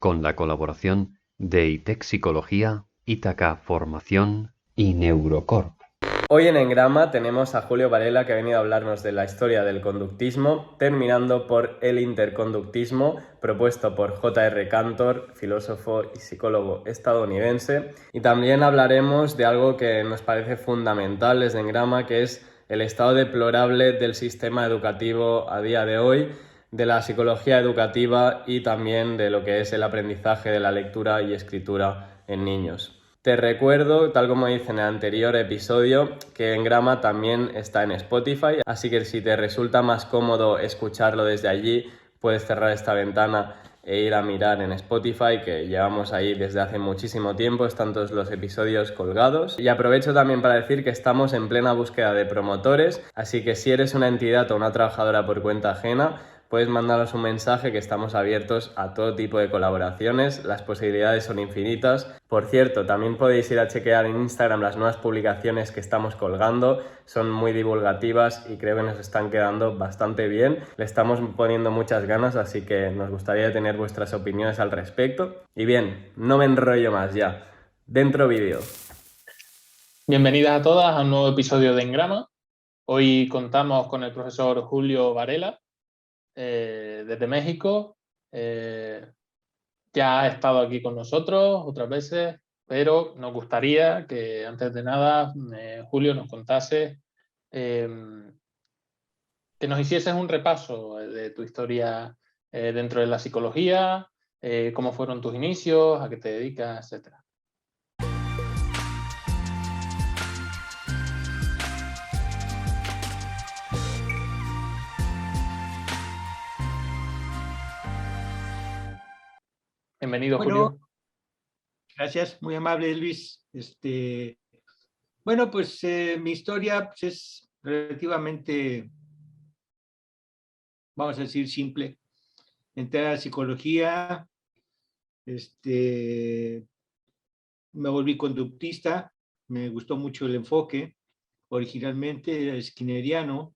con la colaboración de ITEC Psicología, Ítaca Formación y Neurocorp. Hoy en Engrama tenemos a Julio Varela, que ha venido a hablarnos de la historia del conductismo, terminando por el interconductismo propuesto por J.R. Cantor, filósofo y psicólogo estadounidense. Y también hablaremos de algo que nos parece fundamental desde Engrama, que es el estado deplorable del sistema educativo a día de hoy, de la psicología educativa y también de lo que es el aprendizaje de la lectura y escritura en niños. Te recuerdo, tal como hice en el anterior episodio, que Engrama también está en Spotify, así que si te resulta más cómodo escucharlo desde allí, puedes cerrar esta ventana e ir a mirar en Spotify, que llevamos ahí desde hace muchísimo tiempo, están todos los episodios colgados. Y aprovecho también para decir que estamos en plena búsqueda de promotores, así que si eres una entidad o una trabajadora por cuenta ajena, puedes mandarnos un mensaje, que estamos abiertos a todo tipo de colaboraciones, las posibilidades son infinitas. Por cierto, también podéis ir a chequear en Instagram las nuevas publicaciones que estamos colgando, son muy divulgativas y creo que nos están quedando bastante bien. Le estamos poniendo muchas ganas, así que nos gustaría tener vuestras opiniones al respecto. Y bien, no me enrollo más ya. Dentro vídeo. Bienvenidas a todas a un nuevo episodio de Engrama. Hoy contamos con el profesor Julio Varela, desde México. Ya ha estado aquí con nosotros otras veces, pero nos gustaría que antes de nada Julio nos contase, que nos hicieses un repaso de tu historia dentro de la psicología, cómo fueron tus inicios, a qué te dedicas, etc. Bienvenido, Bueno, Julio. gracias, muy amable Luis. Bueno, pues mi historia pues, es relativamente, vamos a decir, simple. Entré a psicología, me volví conductista, me gustó mucho el enfoque. Originalmente era skinneriano.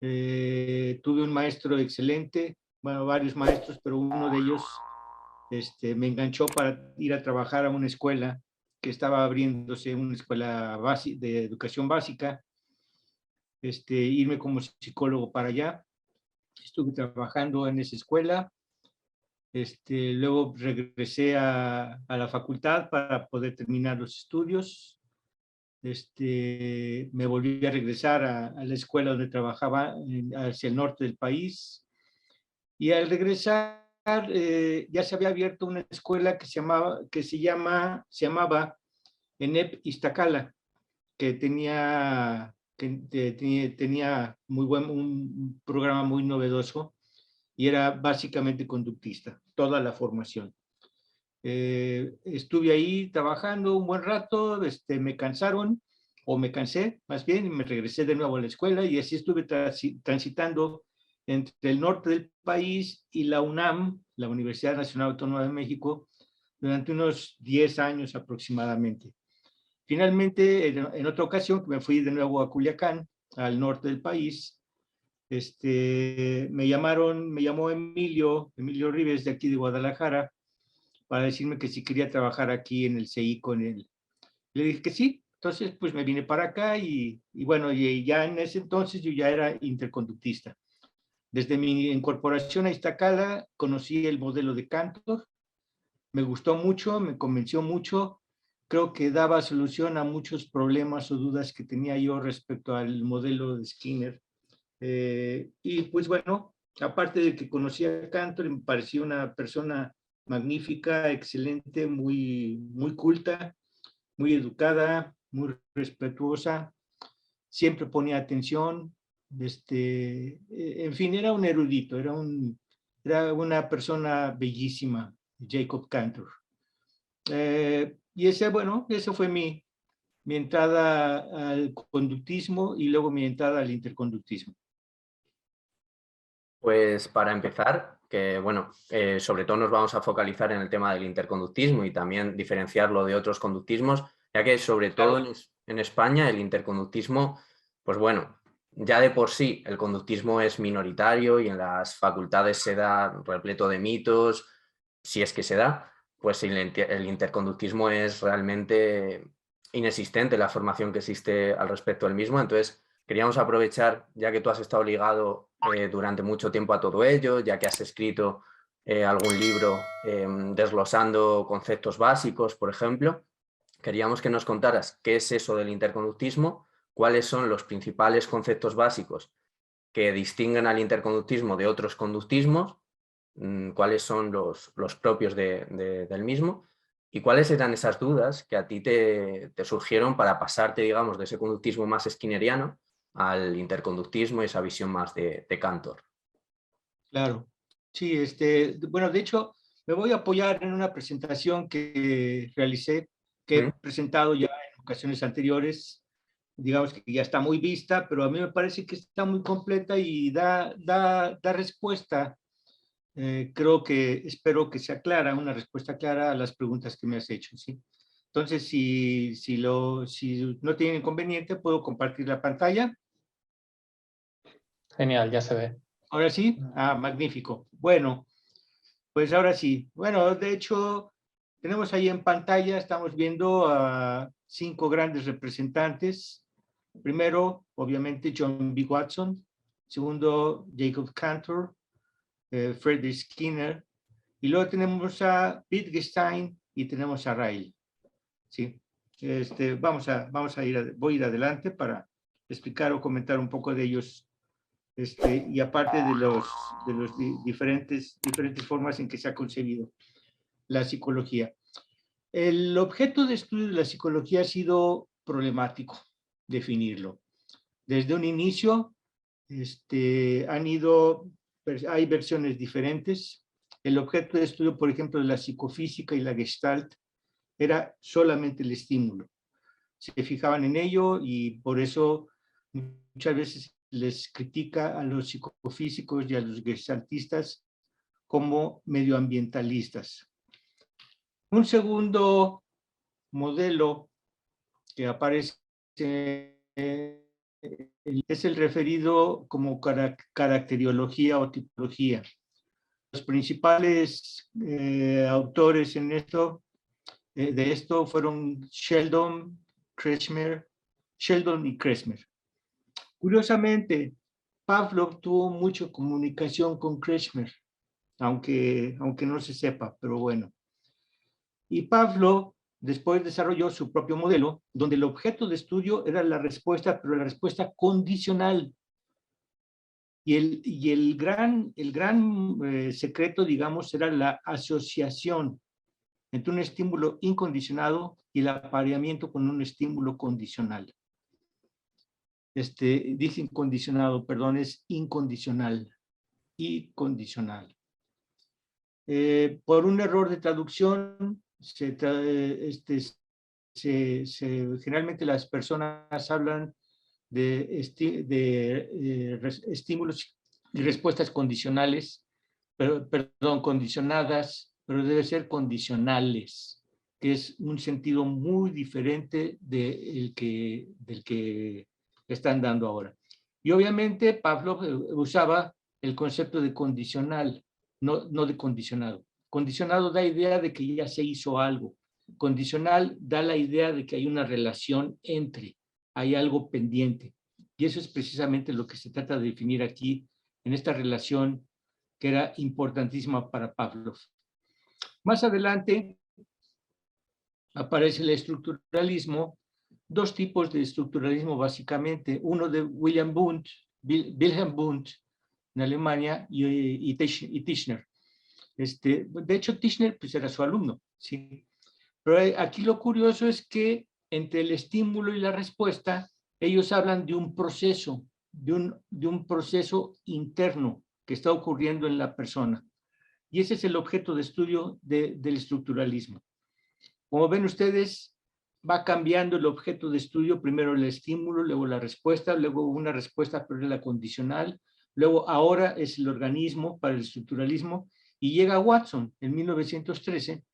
Tuve un maestro excelente, bueno, varios maestros, pero uno de ellos me enganchó para ir a trabajar a una escuela que estaba abriéndose, una escuela de educación básica, irme como psicólogo para allá. Estuve trabajando en esa escuela, luego regresé a la facultad para poder terminar los estudios. Me volví a regresar a la escuela donde trabajaba hacia el norte del país, y al regresar ya se había abierto una escuela que se llamaba ENEP Iztacala, que tenía un programa muy novedoso y era básicamente conductista, toda la formación. Estuve ahí trabajando un buen rato, me cansaron, o me cansé más bien, y me regresé de nuevo a la escuela, y así estuve transitando entre el norte del país y la UNAM, la Universidad Nacional Autónoma de México, durante unos 10 años aproximadamente. Finalmente, en otra ocasión, me fui de nuevo a Culiacán, al norte del país. Me llamó Emilio Rives, de aquí de Guadalajara, para decirme que si quería trabajar aquí en el CI con él. Le dije que sí. Entonces, pues me vine para acá y bueno, y ya en ese entonces yo ya era interconductista. Desde mi incorporación a Iztacala conocí el modelo de Cantor, me gustó mucho, me convenció mucho, creo que daba solución a muchos problemas o dudas que tenía yo respecto al modelo de Skinner. Y pues bueno, aparte de que conocí a Cantor, me pareció una persona magnífica, excelente, muy culta, muy educada, muy respetuosa, siempre ponía atención, en fin, era un erudito, era una persona bellísima, Jacob Cantor. Y esa fue mi entrada al conductismo y luego mi entrada al interconductismo. Pues para empezar, que bueno, sobre todo nos vamos a focalizar en el tema del interconductismo y también diferenciarlo de otros conductismos, ya que sobre todo en España el interconductismo, pues bueno, ya de por sí el conductismo es minoritario y en las facultades se da repleto de mitos, si es que se da, pues el interconductismo es realmente inexistente, la formación que existe al respecto del mismo. Entonces, queríamos aprovechar, ya que tú has estado ligado durante mucho tiempo a todo ello, ya que has escrito algún libro desglosando conceptos básicos, por ejemplo, queríamos que nos contaras qué es eso del interconductismo, cuáles son los principales conceptos básicos que distinguen al interconductismo de otros conductismos, cuáles son los propios del mismo y cuáles eran esas dudas que a ti te surgieron para pasarte, digamos, de ese conductismo más skinneriano al interconductismo y esa visión más de Cantor. Claro. Sí, bueno, de hecho, me voy a apoyar en una presentación que realicé, que he presentado ya en ocasiones anteriores. Digamos que ya está muy vista, pero a mí me parece que está muy completa y da respuesta. Espero que sea clara, una respuesta clara a las preguntas que me has hecho, ¿sí? Entonces, si no tienen inconveniente, puedo compartir la pantalla. Genial, ya se ve. Ahora sí, magnífico. Bueno, pues ahora sí. Bueno, de hecho, tenemos ahí en pantalla, estamos viendo a 5 grandes representantes. Primero, obviamente, John B. Watson. Segundo, Jacob Cantor, Friedrich Skinner. Y luego tenemos a Wittgenstein y tenemos a Ryle. Sí. Voy a ir adelante para explicar o comentar un poco de ellos. Y aparte de los diferentes formas en que se ha concebido la psicología. El objeto de estudio de la psicología ha sido problemático definirlo. Desde un inicio hay versiones diferentes. El objeto de estudio, por ejemplo, de la psicofísica y la Gestalt era solamente el estímulo. Se fijaban en ello y por eso muchas veces les critica a los psicofísicos y a los gestaltistas como medioambientalistas. Un segundo modelo que aparece es el referido como caracteriología o tipología. Los principales autores en de esto fueron Sheldon y Kretschmer. Curiosamente, Pavlov tuvo mucha comunicación con Kretschmer, aunque no se sepa, pero bueno. Y Pavlov después desarrolló su propio modelo, donde el objeto de estudio era la respuesta, pero la respuesta condicional. Y el gran secreto, digamos, era la asociación entre un estímulo incondicionado y el apareamiento con un estímulo condicional. Dice incondicionado, perdón, es incondicional y condicional. Por un error de traducción, generalmente las personas hablan de estímulos y respuestas condicionales, condicionadas, pero debe ser condicionales, que es un sentido muy diferente del que están dando ahora. Y obviamente Pavlov usaba el concepto de condicional, no de condicionado. Condicionado da idea de que ya se hizo algo. Condicional da la idea de que hay una relación hay algo pendiente. Y eso es precisamente lo que se trata de definir aquí en esta relación que era importantísima para Pavlov. Más adelante aparece el estructuralismo, 2 tipos de estructuralismo básicamente, uno de Wilhelm Wundt en Alemania y Tishner. De hecho, Tishner pues, era su alumno, ¿sí? Pero aquí lo curioso es que entre el estímulo y la respuesta, ellos hablan de un proceso, de un proceso interno que está ocurriendo en la persona. Y ese es el objeto de estudio del estructuralismo. Como ven ustedes, va cambiando el objeto de estudio, primero el estímulo, luego la respuesta, luego una respuesta, pero es la condicional, luego ahora es el organismo para el estructuralismo, y llega Watson en 1913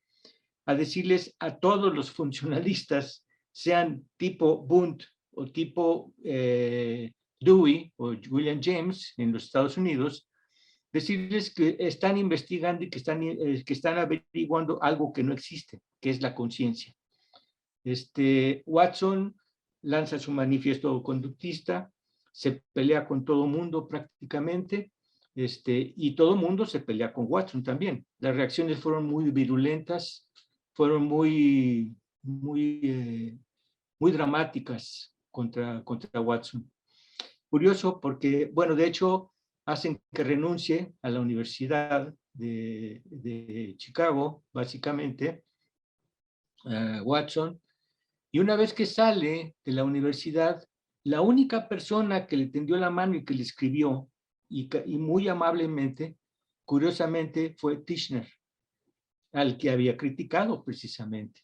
a decirles a todos los funcionalistas, sean tipo Wundt o tipo Dewey o William James en los Estados Unidos, decirles que están investigando y que están averiguando algo que no existe, que es la conciencia. Watson lanza su manifiesto conductista, se pelea con todo mundo prácticamente, y todo mundo se pelea con Watson también. Las reacciones fueron muy virulentas, fueron muy dramáticas contra Watson. Curioso porque, bueno, de hecho, hacen que renuncie a la Universidad de Chicago, básicamente, Watson, y una vez que sale de la universidad, la única persona que le tendió la mano y que le escribió, y muy amablemente, curiosamente, fue Tishner, al que había criticado precisamente,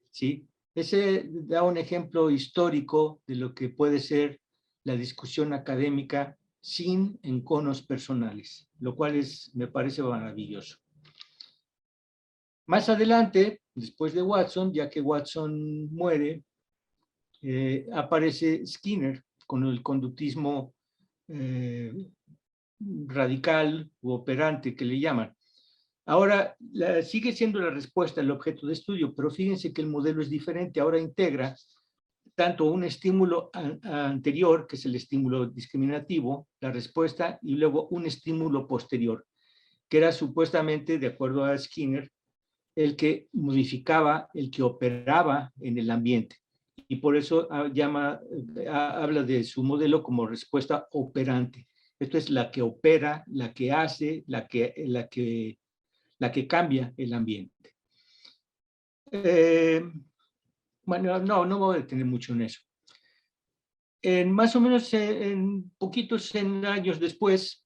¿sí? Ese da un ejemplo histórico de lo que puede ser la discusión académica sin enconos personales, lo cual me parece maravilloso. Más adelante, después de Watson, ya que Watson muere, aparece Skinner con el conductismo radical u operante que le llaman. Ahora, sigue siendo la respuesta el objeto de estudio, pero fíjense que el modelo es diferente. Ahora integra tanto un estímulo anterior, que es el estímulo discriminativo, la respuesta, y luego un estímulo posterior, que era supuestamente, de acuerdo a Skinner, el que modificaba, el que operaba en el ambiente. Y por eso habla de su modelo como respuesta operante. Esto es la que opera, la que hace, la que cambia el ambiente. Bueno, no me voy a detener mucho en eso. Más o menos en poquitos años después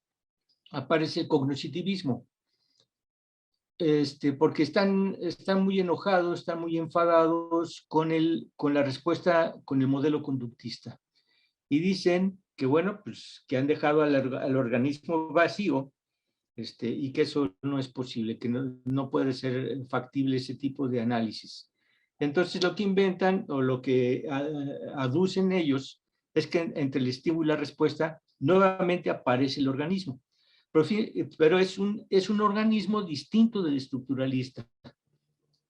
aparece el cognitivismo. Porque están muy enojados, están muy enfadados con la respuesta, con el modelo conductista. Y dicen que, bueno, pues que han dejado al organismo vacío, y que eso no es posible, que no puede ser factible ese tipo de análisis. Entonces lo que inventan o lo que aducen ellos es que entre el estímulo y la respuesta nuevamente aparece el organismo. Pero es un organismo distinto del estructuralista,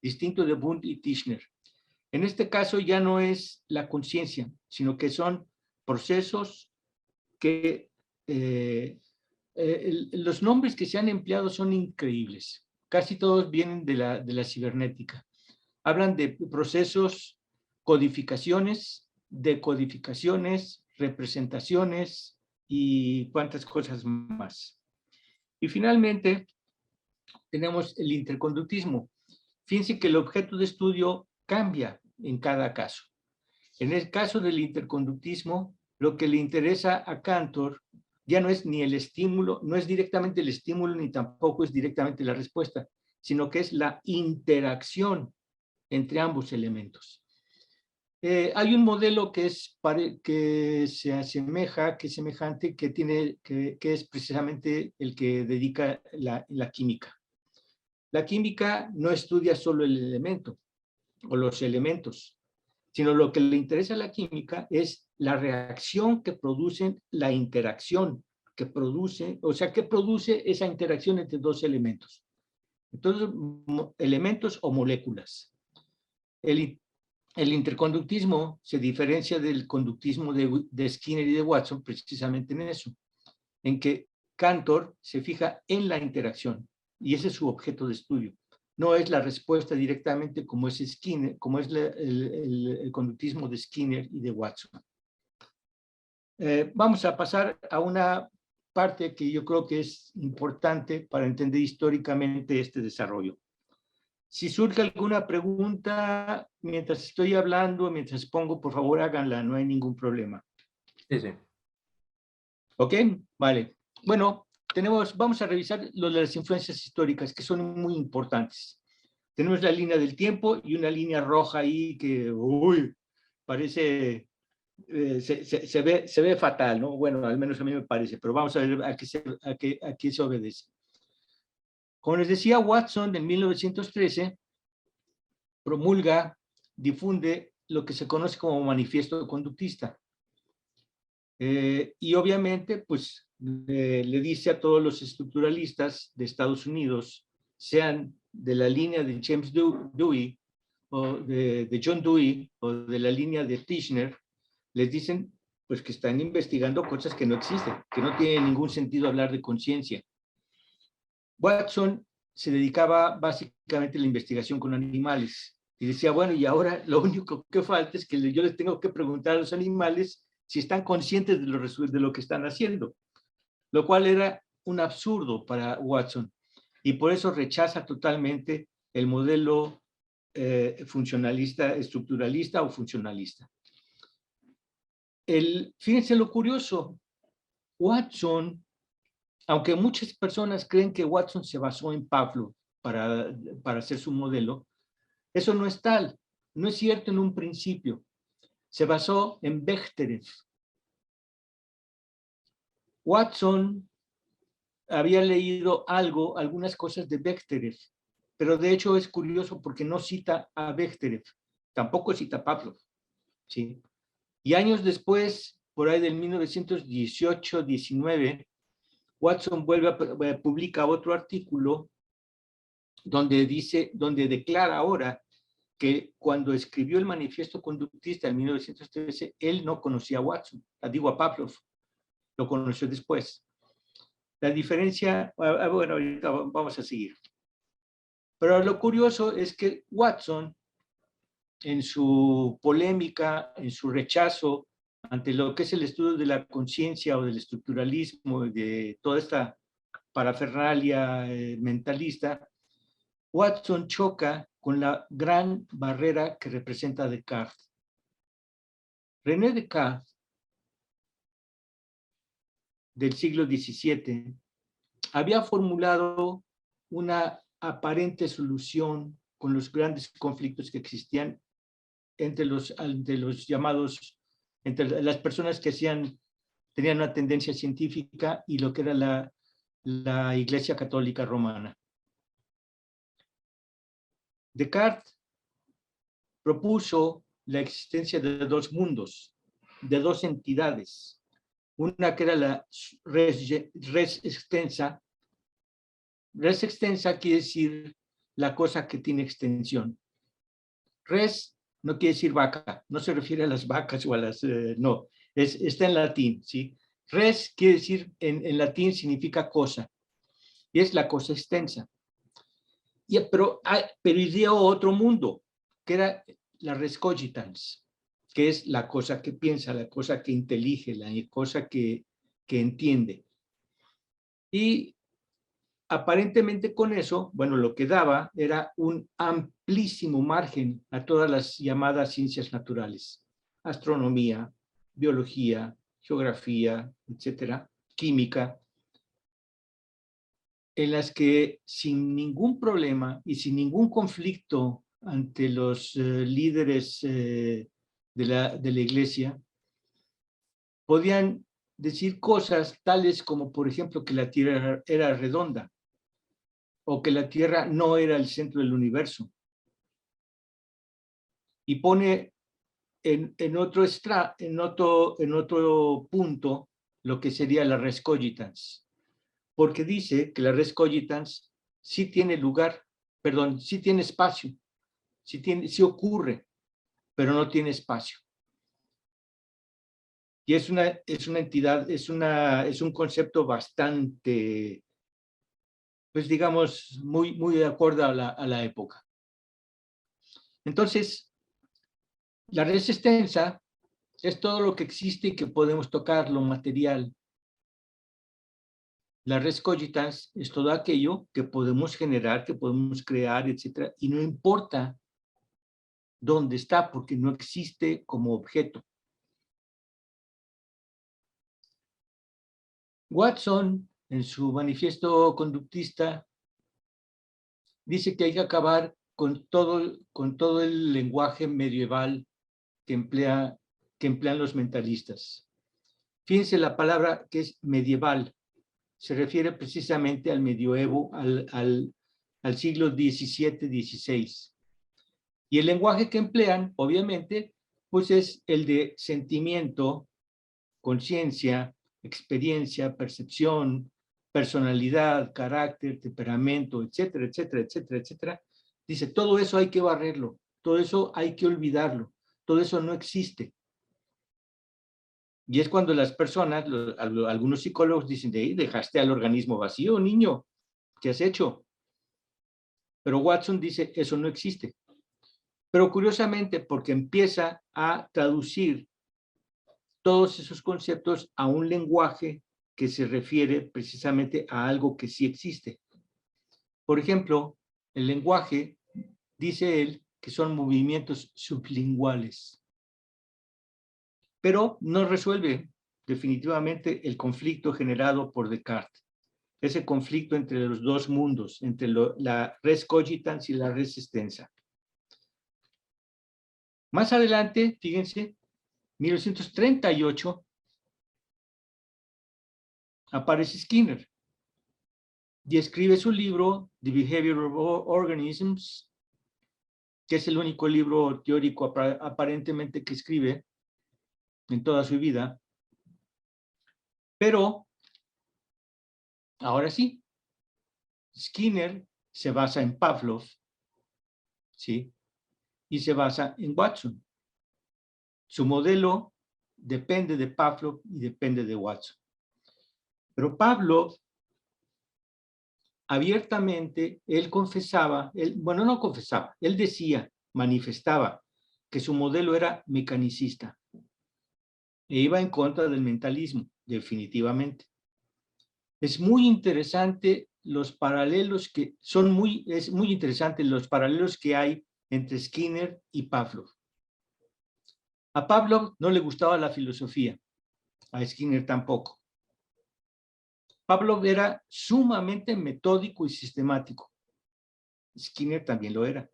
distinto de Wundt y Tishner. En este caso ya no es la conciencia, sino que son procesos que los nombres que se han empleado son increíbles. Casi todos vienen de la cibernética. Hablan de procesos, codificaciones, decodificaciones, representaciones y cuántas cosas más. Y finalmente, tenemos el interconductismo. Fíjense que el objeto de estudio cambia en cada caso. En el caso del interconductismo, lo que le interesa a Cantor ya no es ni el estímulo, no es directamente el estímulo ni tampoco es directamente la respuesta, sino que es la interacción entre ambos elementos. Hay un modelo que se asemeja, que es semejante, que es precisamente el que dedica la química. La química no estudia solo el elemento o los elementos, sino lo que le interesa a la química es la reacción que producen, la interacción que produce, o sea, que produce esa interacción entre dos elementos. Entonces, elementos o moléculas. El interconductismo se diferencia del conductismo de Skinner y de Watson precisamente en eso, en que Cantor se fija en la interacción y ese es su objeto de estudio. No es la respuesta directamente como es Skinner, como es el conductismo de Skinner y de Watson. Vamos a pasar a una parte que yo creo que es importante para entender históricamente este desarrollo. Si surge alguna pregunta mientras estoy hablando, mientras pongo, por favor háganla, no hay ningún problema. Sí, sí. ¿Ok? Vale. Bueno, vamos a revisar lo de las influencias históricas, que son muy importantes. Tenemos la línea del tiempo y una línea roja ahí que, uy, parece, se ve fatal, ¿no? Bueno, al menos a mí me parece, pero vamos a ver a qué se obedece. Como les decía, Watson en 1913 promulga, difunde lo que se conoce como manifiesto conductista. Y obviamente, pues, le dice a todos los estructuralistas de Estados Unidos, sean de la línea de James Dewey, o de John Dewey, o de la línea de Tishner, les dicen pues que están investigando cosas que no existen, que no tiene ningún sentido hablar de conciencia. Watson se dedicaba básicamente a la investigación con animales y decía, bueno, y ahora lo único que falta es que yo les tengo que preguntar a los animales si están conscientes de lo que están haciendo, lo cual era un absurdo para Watson, y por eso rechaza totalmente el modelo funcionalista, estructuralista o funcionalista. Fíjense lo curioso, Watson, aunque muchas personas creen que Watson se basó en Pavlov para hacer su modelo, eso no es tal, no es cierto en un principio. Se basó en Bechterev. Watson había leído algunas cosas de Bechterev, pero de hecho es curioso porque no cita a Bechterev, tampoco cita a Pavlov, ¿sí? Y años después, por ahí del 1918-19, Watson publica otro artículo donde declara ahora que cuando escribió el manifiesto conductista en 1913, él no conocía a Watson, digo a Pavlov, lo conoció después. La diferencia, bueno, ahorita vamos a seguir. Pero lo curioso es que Watson, en su polémica, en su rechazo ante lo que es el estudio de la conciencia o del estructuralismo, de toda esta parafernalia mentalista, Watson choca con la gran barrera que representa Descartes. René Descartes, del siglo XVII, había formulado una aparente solución con los grandes conflictos que existían entre los llamados, entre las personas que tenían una tendencia científica y lo que era la Iglesia Católica Romana. Descartes propuso la existencia de dos mundos, de dos entidades. Una que era la res extensa. Res extensa quiere decir la cosa que tiene extensión. Res no quiere decir vaca, no se refiere a las vacas o a las... no, está en latín, ¿sí? Res quiere decir, en latín significa cosa, y es la cosa extensa. Pero ideó otro mundo, que era la res cogitans, que es la cosa que piensa, la cosa que intelige, la cosa que entiende. Y aparentemente con eso, bueno, lo que daba era un amplísimo margen a todas las llamadas ciencias naturales, astronomía, biología, geografía, etcétera, química, en las que sin ningún problema y sin ningún conflicto ante los líderes de la Iglesia, podían decir cosas tales como, por ejemplo, que la Tierra era redonda, o que la Tierra no era el centro del universo. Y pone en otro punto lo que sería la res cogitans, porque dice que la res cogitans sí tiene lugar, perdón, sí tiene espacio, sí ocurre, pero no tiene espacio. Y es una entidad, es un concepto bastante, pues digamos, muy de acuerdo a la época. Entonces, la res extensa es todo lo que existe y que podemos tocar, lo material. La res cogitans es todo aquello que podemos generar, que podemos crear, etc. Y no importa dónde está, porque no existe como objeto. Watson, en su manifiesto conductista, dice que hay que acabar con todo el lenguaje medieval que emplean los mentalistas. Fíjense la palabra que es medieval. Se refiere precisamente al medioevo, al siglo XVII-XVI. Y el lenguaje que emplean, obviamente, pues es el de sentimiento, conciencia, experiencia, percepción, personalidad, carácter, temperamento, etcétera, etcétera, etcétera, etcétera. Dice, todo eso hay que barrerlo, todo eso hay que olvidarlo, todo eso no existe. Y es cuando las personas, algunos psicólogos dicen, dejaste al organismo vacío, niño, ¿qué has hecho? Pero Watson dice, eso no existe. Pero curiosamente, porque empieza a traducir todos esos conceptos a un lenguaje que se refiere precisamente a algo que sí existe. Por ejemplo, el lenguaje, dice él, que son movimientos sublinguales. Pero no resuelve definitivamente el conflicto generado por Descartes. Ese conflicto entre los dos mundos, entre la res cogitans y la res extensa. Más adelante, fíjense, 1938, aparece Skinner y escribe su libro The Behavior of Organisms, que es el único libro teórico aparentemente que escribe en toda su vida. Pero, ahora sí, Skinner se basa en Pavlov, ¿sí? Y se basa en Watson. Su modelo depende de Pavlov y depende de Watson. Pero Pavlov, abiertamente, él confesaba, no confesaba, él decía, manifestaba que su modelo era mecanicista e iba en contra del mentalismo, definitivamente. Es muy interesante los paralelos que es muy interesante los paralelos que hay entre Skinner y Pavlov. A Pavlov no le gustaba la filosofía, a Skinner tampoco. Pavlov era sumamente metódico y sistemático. Skinner también lo era.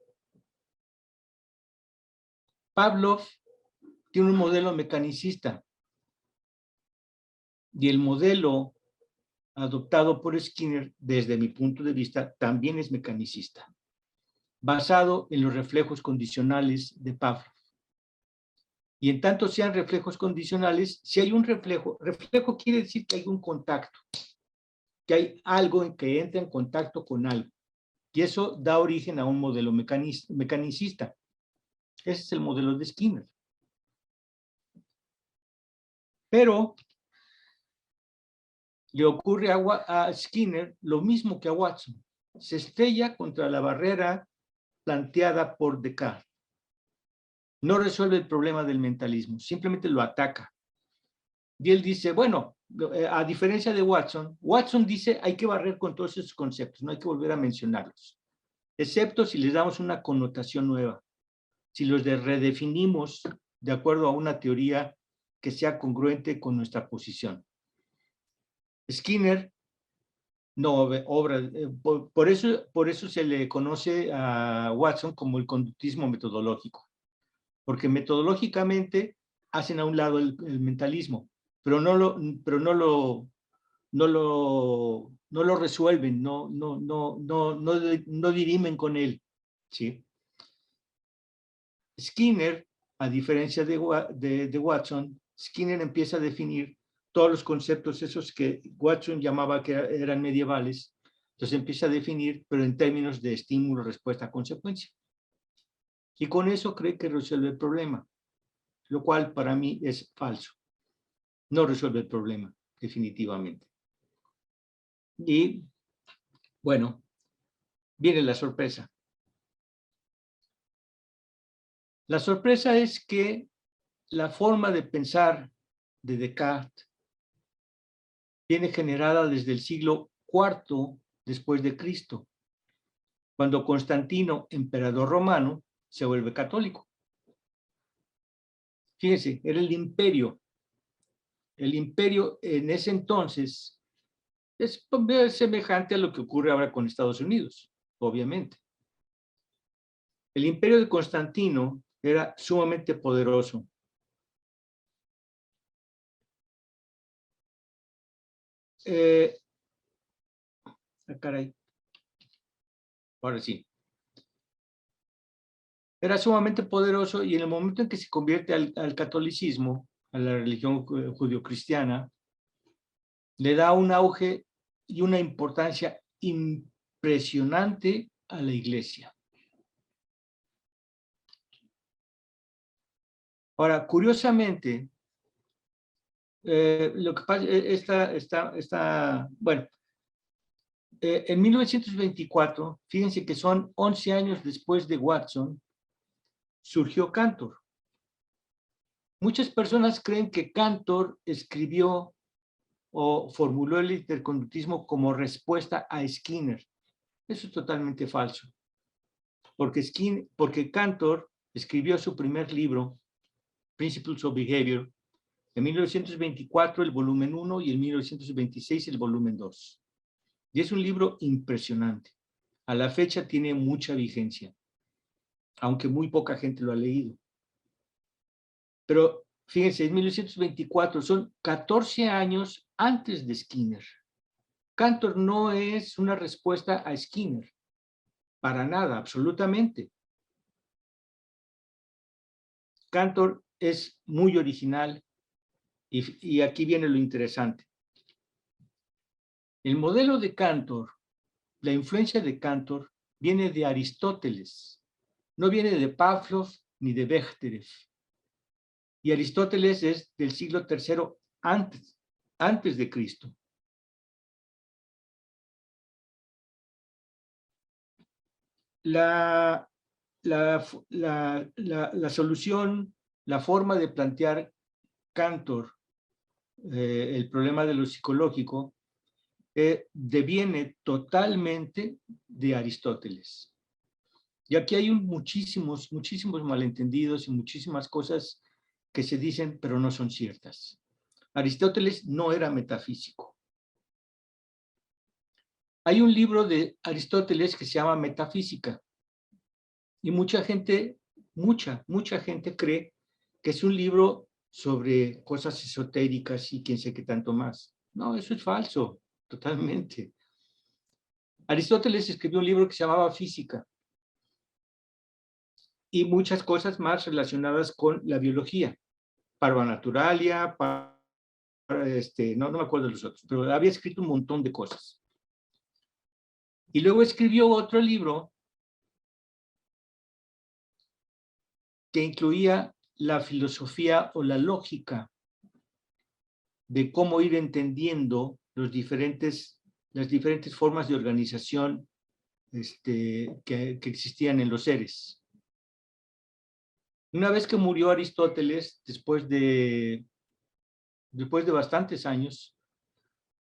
Pavlov tiene un modelo mecanicista y el modelo adoptado por Skinner, desde mi punto de vista, también es mecanicista, basado en los reflejos condicionales de Pavlov. Y en tanto sean reflejos condicionales, si hay un reflejo quiere decir que hay un contacto, que hay algo en que entra en contacto con algo. Y eso da origen a un modelo mecanicista. Ese es el modelo de Skinner. Pero le ocurre a Skinner lo mismo que a Watson. Se estrella contra la barrera planteada por Descartes. No resuelve el problema del mentalismo, simplemente lo ataca. Y él dice, bueno, a diferencia de Watson, Watson dice hay que barrer con todos esos conceptos, no hay que volver a mencionarlos, excepto si les damos una connotación nueva, si los redefinimos de acuerdo a una teoría que sea congruente con nuestra posición. Skinner no obra, por eso se le conoce a Watson como el conductismo metodológico, porque metodológicamente hacen a un lado el mentalismo, pero no lo resuelven, no dirimen con él, ¿sí? Skinner, a diferencia de Watson, Skinner empieza a definir todos los conceptos esos que Watson llamaba que eran medievales, entonces empieza a definir, pero en términos de estímulo, respuesta, consecuencia. Y con eso cree que resuelve el problema, lo cual para mí es falso. No resuelve el problema, definitivamente. Y, bueno, viene la sorpresa. La sorpresa es que la forma de pensar de Descartes viene generada desde el siglo IV después de Cristo, cuando Constantino, emperador romano, se vuelve católico. Fíjense, era el imperio. El imperio en ese entonces es semejante a lo que ocurre ahora con Estados Unidos, obviamente. El imperio de Constantino era sumamente poderoso. Caray. Ahora sí. Era sumamente poderoso y en el momento en que se convierte al catolicismo, a la religión judio-cristiana, le da un auge y una importancia impresionante a la iglesia. Ahora, curiosamente, lo que pasa, bueno, en 1924, fíjense que son 11 años después de Watson, surgió Cantor. Muchas personas creen que Cantor escribió o formuló el interconductismo como respuesta a Skinner. Eso es totalmente falso. Porque Cantor escribió su primer libro, Principles of Behavior, en 1924 el volumen 1 y en 1926 el volumen 2. Y es un libro impresionante. A la fecha tiene mucha vigencia, aunque muy poca gente lo ha leído. Pero fíjense, en 1924 son 14 años antes de Skinner. Cantor no es una respuesta a Skinner, para nada, absolutamente. Cantor es muy original y aquí viene lo interesante. El modelo de Cantor, la influencia de Cantor, viene de Aristóteles, no viene de Pavlov ni de Bechterev. Y Aristóteles es del siglo III antes de Cristo. La solución, la forma de plantear Cantor el problema de lo psicológico deviene totalmente de Aristóteles. Y aquí hay muchísimos malentendidos y muchísimas cosas que se dicen pero no son ciertas. Aristóteles no era metafísico. Hay un libro de Aristóteles que se llama Metafísica y mucha gente cree que es un libro sobre cosas esotéricas y quién sé qué tanto más. No, eso es falso, totalmente. Aristóteles escribió un libro que se llamaba Física y muchas cosas más relacionadas con la biología, Parvanaturalia, no me acuerdo de los otros, pero había escrito un montón de cosas. Y luego escribió otro libro que incluía la filosofía o la lógica de cómo ir entendiendo las diferentes formas de organización que existían en los seres. Una vez que murió Aristóteles, después de bastantes años,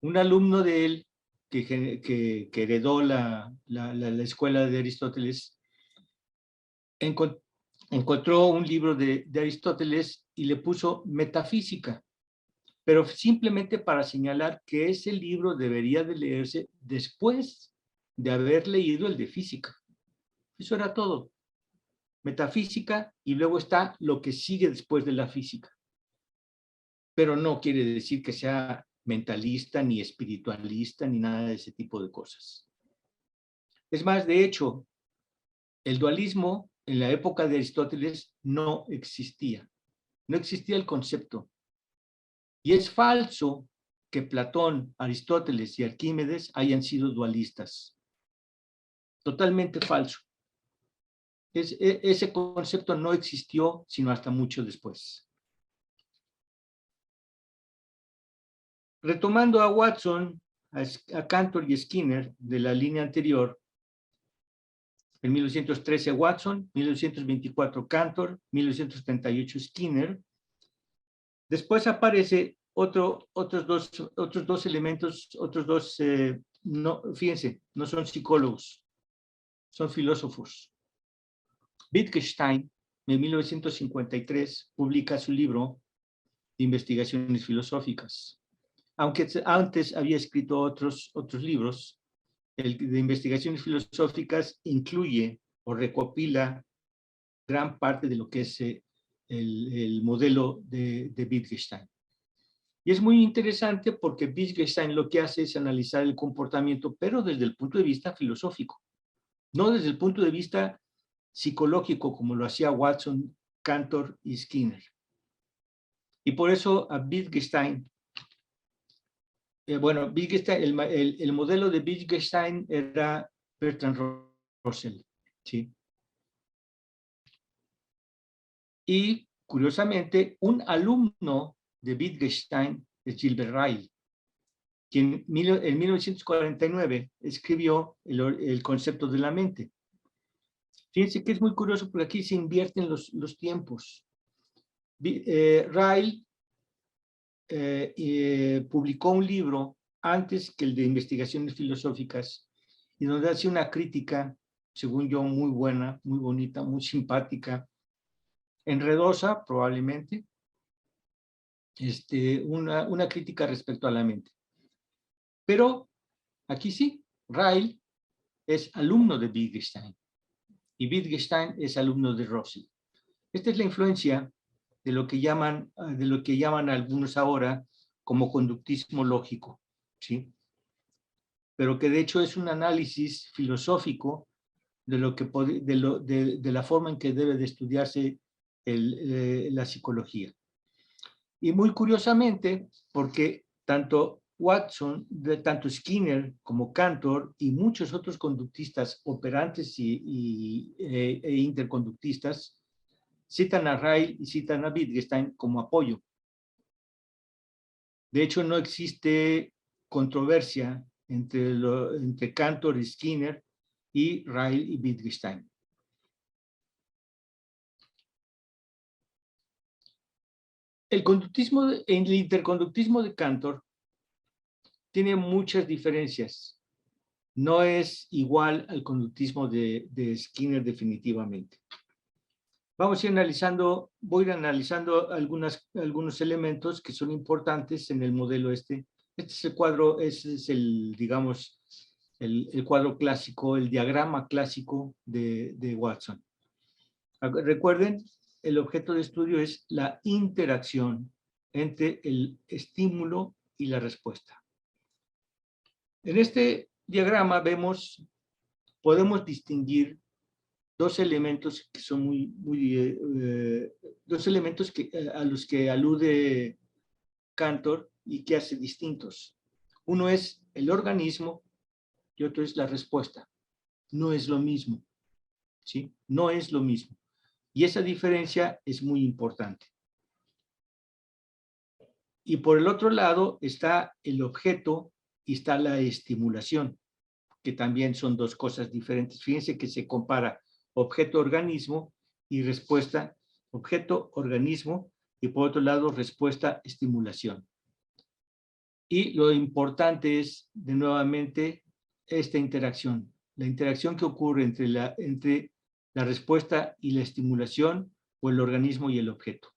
un alumno de él que heredó la escuela de Aristóteles, encontró un libro de Aristóteles y le puso Metafísica, pero simplemente para señalar que ese libro debería de leerse después de haber leído el de Física. Eso era todo. Metafísica y luego está lo que sigue después de la física. Pero no quiere decir que sea mentalista, ni espiritualista, ni nada de ese tipo de cosas. Es más, de hecho, el dualismo en la época de Aristóteles no existía. No existía el concepto. Y es falso que Platón, Aristóteles y Arquímedes hayan sido dualistas. Totalmente falso. Ese concepto no existió sino hasta mucho después. Retomando a Watson, a Cantor y Skinner de la línea anterior, en 1913 Watson, 1924 Cantor, 1938 Skinner. Después aparece otros dos elementos, fíjense, no son psicólogos, son filósofos. Wittgenstein, en 1953, publica su libro de investigaciones filosóficas. Aunque antes había escrito otros libros, el de investigaciones filosóficas incluye o recopila gran parte de lo que es el modelo de Wittgenstein. Y es muy interesante porque Wittgenstein lo que hace es analizar el comportamiento, pero desde el punto de vista filosófico, no desde el punto de vista psicológico como lo hacía Watson, Cantor y Skinner. Y por eso a Wittgenstein bueno, Wittgenstein, el modelo de Wittgenstein era Bertrand Russell, ¿sí? Y, curiosamente, un alumno de Wittgenstein es Gilbert Ryle, quien en 1949 escribió el concepto de la mente. Fíjense que es muy curioso, porque aquí se invierten los tiempos. Ryle publicó un libro antes que el de investigaciones filosóficas, y donde hace una crítica, según yo, muy buena, muy bonita, muy simpática, enredosa probablemente, una crítica respecto a la mente. Pero aquí sí, Ryle es alumno de Wittgenstein, y Wittgenstein es alumno de Russell. Esta es la influencia de lo que llaman algunos ahora como conductismo lógico, ¿sí? Pero que de hecho es un análisis filosófico de la forma en que debe de estudiarse la psicología. Y muy curiosamente, porque tanto Skinner como Cantor y muchos otros conductistas operantes e interconductistas citan a Ryle y citan a Wittgenstein como apoyo. De hecho, no existe controversia entre Cantor y Skinner y Ryle y Wittgenstein. El interconductismo de Cantor tiene muchas diferencias. No es igual al conductismo de Skinner definitivamente. Voy a ir analizando algunos elementos que son importantes en el modelo este. Este es el cuadro, digamos, el cuadro clásico, el diagrama clásico de Watson. Recuerden, el objeto de estudio es la interacción entre el estímulo y la respuesta. En este diagrama podemos distinguir dos elementos que son a los que alude Cantor y que hace distintos. Uno es el organismo y otro es la respuesta. No es lo mismo, ¿sí? No es lo mismo. Y esa diferencia es muy importante. Y por el otro lado está el objeto y está la estimulación, que también son dos cosas diferentes. Fíjense que se compara objeto-organismo y respuesta, objeto-organismo, y por otro lado respuesta-estimulación. Y lo importante es, de nuevamente, esta interacción, la interacción que ocurre entre la respuesta y la estimulación, o el organismo y el objeto.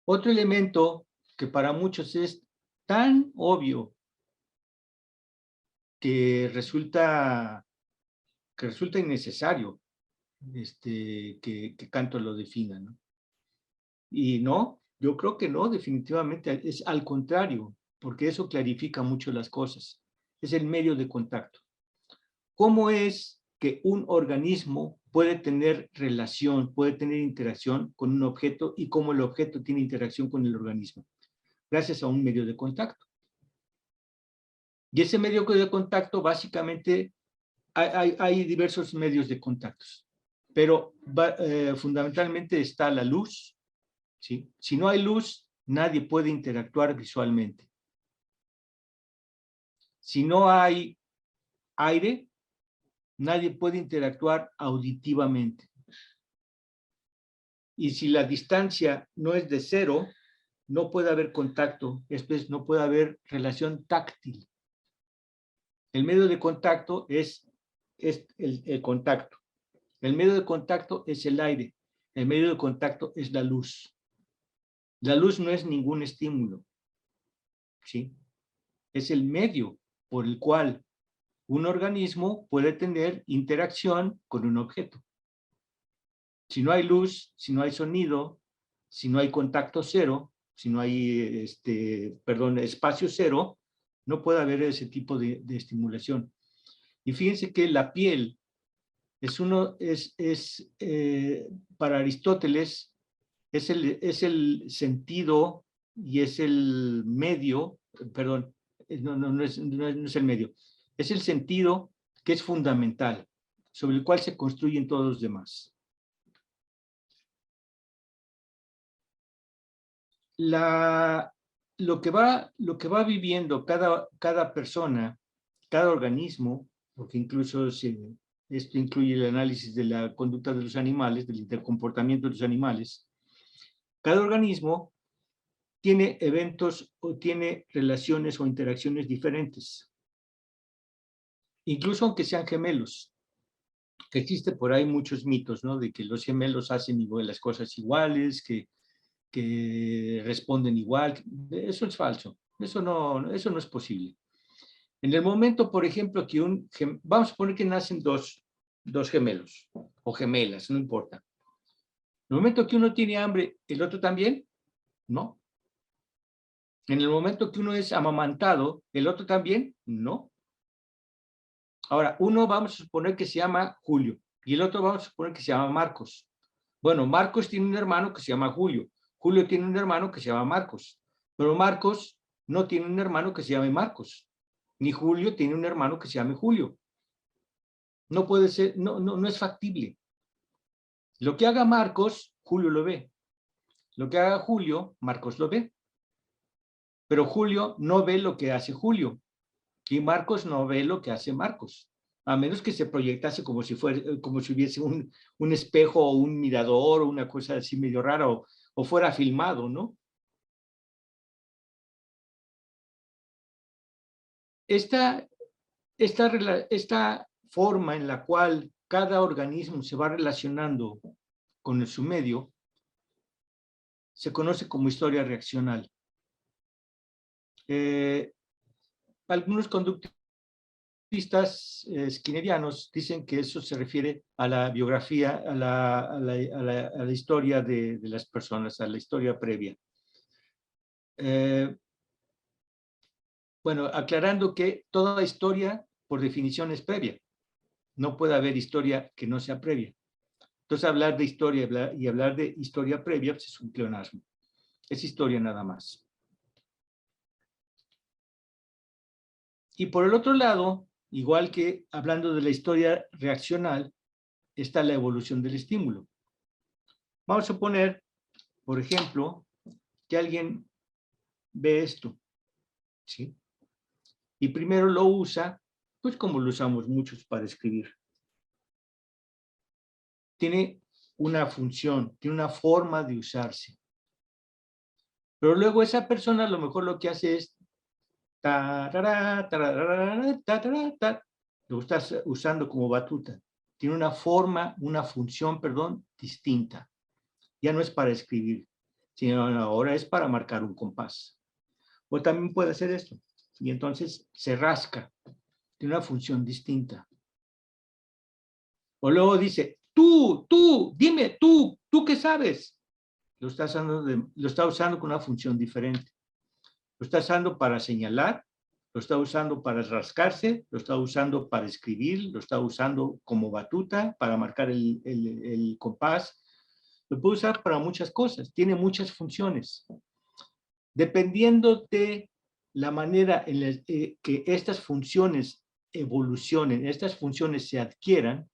Otro elemento que para muchos es tan obvio que resulta innecesario que Cantor lo defina, ¿no? Y no, yo creo que no, definitivamente es al contrario, porque eso clarifica mucho las cosas. Es el medio de contacto. ¿Cómo es que un organismo puede tener relación, puede tener interacción con un objeto, y cómo el objeto tiene interacción con el organismo? Gracias a un medio de contacto. Y ese medio de contacto, básicamente, hay diversos medios de contactos, pero fundamentalmente está la luz, ¿sí? Si no hay luz, nadie puede interactuar visualmente. Si no hay aire, nadie puede interactuar auditivamente. Y si la distancia no es de 0, no puede haber contacto, después no puede haber relación táctil. El medio de contacto es el contacto. El medio de contacto es el aire. El medio de contacto es la luz. La luz no es ningún estímulo, ¿sí? Es el medio por el cual un organismo puede tener interacción con un objeto. Si no hay luz, si no hay sonido, si no hay contacto cero, si no hay espacio cero, no puede haber ese tipo de estimulación. Y fíjense que la piel para Aristóteles es el sentido y es el medio, perdón, no es el medio, es el sentido que es fundamental, sobre el cual se construyen todos los demás. Lo que va viviendo cada persona, cada organismo, porque incluso esto incluye el análisis de la conducta de los animales, del intercomportamiento de los animales, cada organismo tiene eventos o tiene relaciones o interacciones diferentes. Incluso aunque sean gemelos, que existe por ahí muchos mitos, ¿no? De que los gemelos hacen las cosas iguales, que responden igual. Eso es falso. Eso no es posible. En el momento, por ejemplo, que vamos a poner que nacen dos gemelos o gemelas, no importa. En el momento que uno tiene hambre, ¿el otro también? No. En el momento que uno es amamantado, ¿el otro también? No. Ahora, uno vamos a suponer que se llama Julio y el otro vamos a suponer que se llama Marcos. Bueno, Marcos tiene un hermano que se llama Julio. Julio tiene un hermano que se llama Marcos. Pero Marcos no tiene un hermano que se llame Marcos. Ni Julio tiene un hermano que se llame Julio. No puede ser, no es factible. Lo que haga Marcos, Julio lo ve. Lo que haga Julio, Marcos lo ve. Pero Julio no ve lo que hace Julio. Y Marcos no ve lo que hace Marcos. A menos que se proyectase como si hubiese un espejo o un mirador o una cosa así medio rara o fuera filmado, ¿no? Esta forma en la cual cada organismo se va relacionando con su medio se conoce como historia reaccional. Algunos conductistas skinnerianos dicen que eso se refiere a la biografía, a la historia de las personas, a la historia previa. Bueno, aclarando que toda historia, por definición, es previa. No puede haber historia que no sea previa. Entonces, hablar de historia y hablar de historia previa pues, es un pleonasmo. Es historia nada más. Y por el otro lado, igual que hablando de la historia reaccional, está la evolución del estímulo. Vamos a suponer, por ejemplo, que alguien ve esto, ¿sí? Y primero lo usa, pues como lo usamos muchos para escribir. Tiene una función, tiene una forma de usarse. Pero luego esa persona a lo mejor lo que hace es lo estás usando como batuta. Tiene una forma, una función, perdón, distinta. Ya no es para escribir, sino ahora es para marcar un compás. O también puede hacer esto. Y entonces se rasca. Tiene una función distinta. O luego dice, dime, tú qué sabes. Lo está usando con una función diferente. Lo está usando para señalar, lo está usando para rascarse, lo está usando para escribir, lo está usando como batuta para marcar el compás. Lo puede usar para muchas cosas, tiene muchas funciones. Dependiendo de la manera en la que estas funciones evolucionen, estas funciones se adquieran,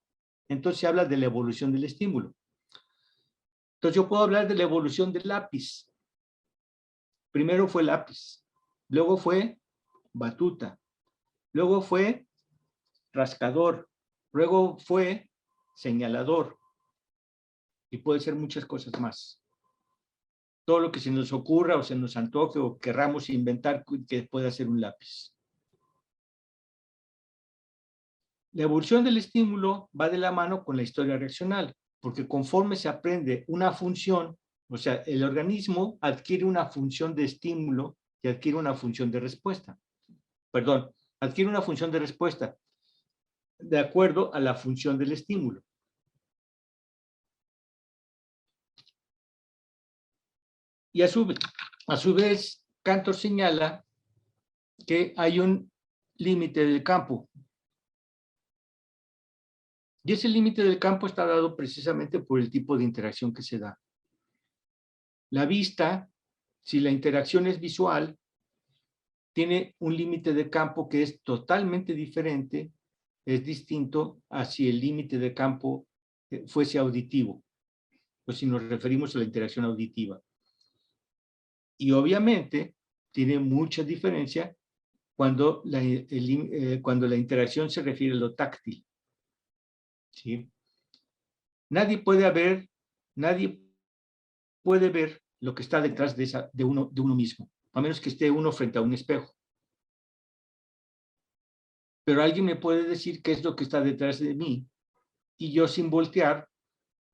entonces se habla de la evolución del estímulo. Entonces yo puedo hablar de la evolución del lápiz. Primero fue lápiz, luego fue batuta, luego fue rascador, luego fue señalador, y puede ser muchas cosas más. Todo lo que se nos ocurra o se nos antoje o querramos inventar que pueda ser un lápiz. La evolución del estímulo va de la mano con la historia reaccional, porque conforme se aprende una función, o sea, el organismo adquiere una función de estímulo y adquiere una función de respuesta. Perdón, adquiere una función de respuesta de acuerdo a la función del estímulo. Y a su vez, Cantor señala que hay un límite del campo. Y ese límite del campo está dado precisamente por el tipo de interacción que se da. La vista si la interacción es visual, tiene un límite de campo que es totalmente diferente, es distinto a si el límite de campo fuese auditivo, o si nos referimos a la interacción auditiva. Y obviamente tiene mucha diferencia cuando cuando la interacción se refiere a lo táctil. ¿Sí? Nadie puede ver lo que está detrás de uno mismo, a menos que esté uno frente a un espejo. Pero alguien me puede decir qué es lo que está detrás de mí, y yo sin voltear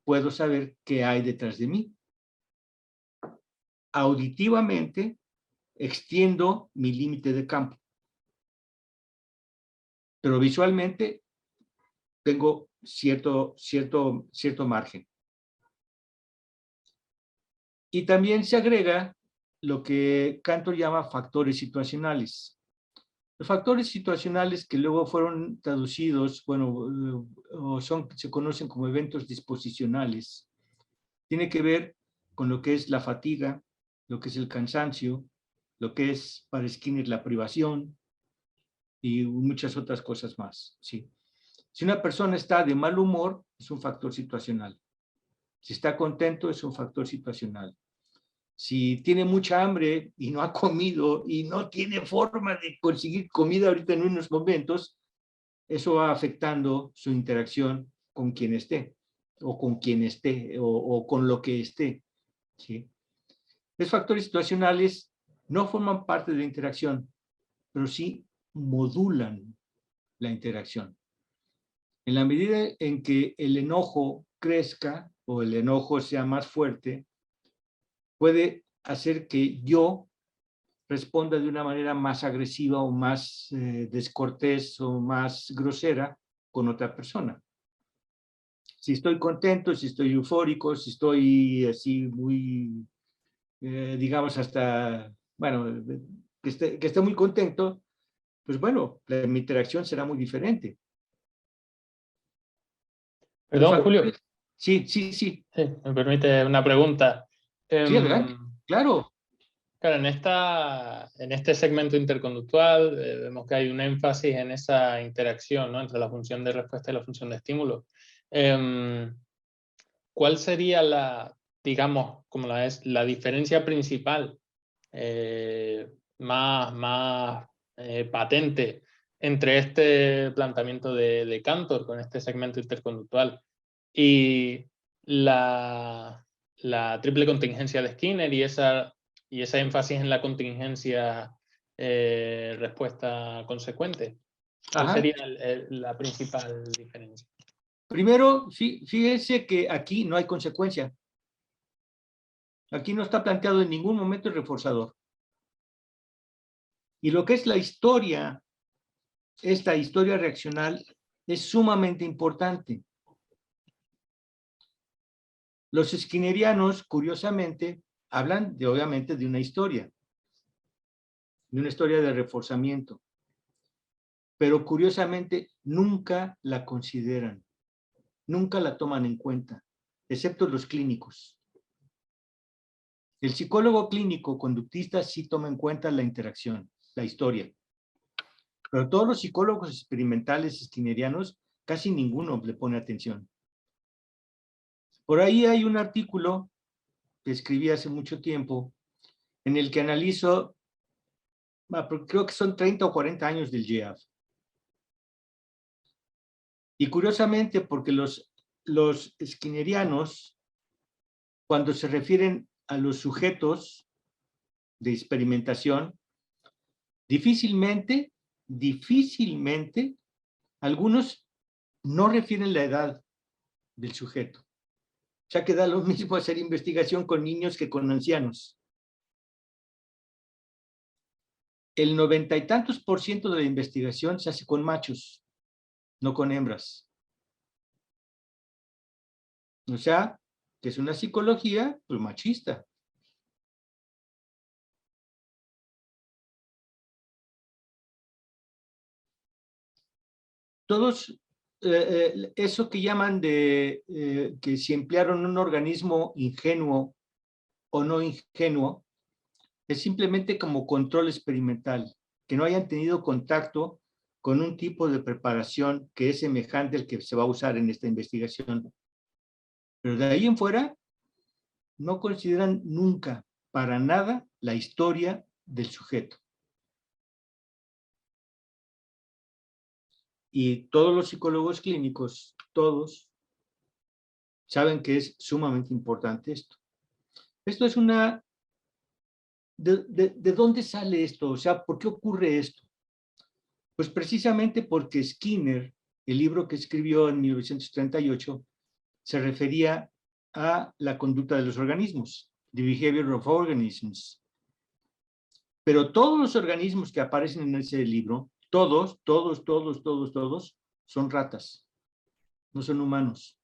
puedo saber qué hay detrás de mí. Auditivamente extiendo mi límite de campo, pero visualmente tengo cierto margen. Y también se agrega lo que Cantor llama factores situacionales. Los factores situacionales, que luego fueron traducidos, bueno, se conocen como eventos disposicionales, tiene que ver con lo que es la fatiga, lo que es el cansancio, lo que es para Skinner la privación y muchas otras cosas más. ¿Sí? Si una persona está de mal humor, es un factor situacional. Si está contento, es un factor situacional. Si tiene mucha hambre y no ha comido y no tiene forma de conseguir comida ahorita en unos momentos, eso va afectando su interacción con quien esté, o con quien esté, o con lo que esté. ¿Sí? Los factores situacionales no forman parte de la interacción, pero sí modulan la interacción. En la medida en que el enojo crezca o el enojo sea más fuerte, puede hacer que yo responda de una manera más agresiva o más descortés o más grosera con otra persona. Si estoy contento, si estoy eufórico, si estoy así muy, digamos hasta, bueno, que esté muy contento, pues bueno, mi interacción será muy diferente. Perdón, Julio. Sí. Sí, me permite una pregunta. Sí, adelante. Claro. Claro, en este segmento interconductual vemos que hay un énfasis en esa interacción, ¿no?, entre la función de respuesta y la función de estímulo. ¿Cuál sería digamos, como la diferencia principal más patente entre este planteamiento de Cantor con este segmento interconductual y la triple contingencia de Skinner y ese énfasis en la contingencia respuesta consecuente? ¿Cuál sería la principal diferencia? Primero, fíjense que aquí no hay consecuencia. Aquí no está planteado en ningún momento el reforzador. Y lo que es la historia, esta historia reaccional, es sumamente importante. Los skinnerianos, curiosamente, hablan obviamente de una historia de reforzamiento, pero curiosamente nunca la consideran, nunca la toman en cuenta, excepto los clínicos. El psicólogo clínico conductista sí toma en cuenta la interacción, la historia, pero todos los psicólogos experimentales skinnerianos, casi ninguno le pone atención. Por ahí hay un artículo que escribí hace mucho tiempo en el que analizo, creo que son 30 o 40 años del GEAF. Y curiosamente, porque los skinnerianos, cuando se refieren a los sujetos de experimentación, difícilmente, algunos no refieren la edad del sujeto. O sea que da lo mismo hacer investigación con niños que con ancianos. El 90 y tantos % de la investigación se hace con machos, no con hembras. O sea, que es una psicología pues, machista. Todos, eso que llaman que si emplearon un organismo ingenuo o no ingenuo, es simplemente como control experimental, que no hayan tenido contacto con un tipo de preparación que es semejante al que se va a usar en esta investigación. Pero de ahí en fuera, no consideran nunca, para nada, la historia del sujeto. Y todos los psicólogos clínicos, todos, saben que es sumamente importante esto. Esto es una... ¿De dónde sale esto? O sea, ¿por qué ocurre esto? Pues precisamente porque Skinner, el libro que escribió en 1938, se refería a la conducta de los organismos, The Behavior of Organisms. Pero todos los organismos que aparecen en ese libro, todos, son ratas, no son humanos.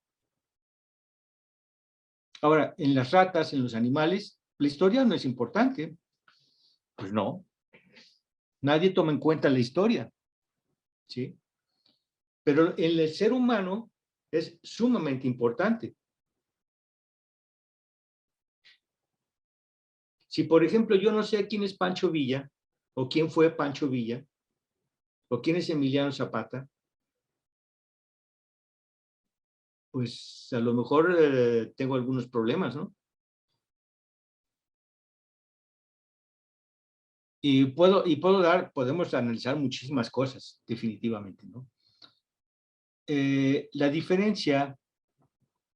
Ahora, en las ratas, en los animales, la historia no es importante. Pues no. Nadie toma en cuenta la historia, ¿sí? Pero en el ser humano es sumamente importante. Si, por ejemplo, yo no sé quién es Pancho Villa, o quién fue Pancho Villa, o quién es Emiliano Zapata, pues a lo mejor tengo algunos problemas, ¿no? Y podemos analizar muchísimas cosas, definitivamente, ¿no? La diferencia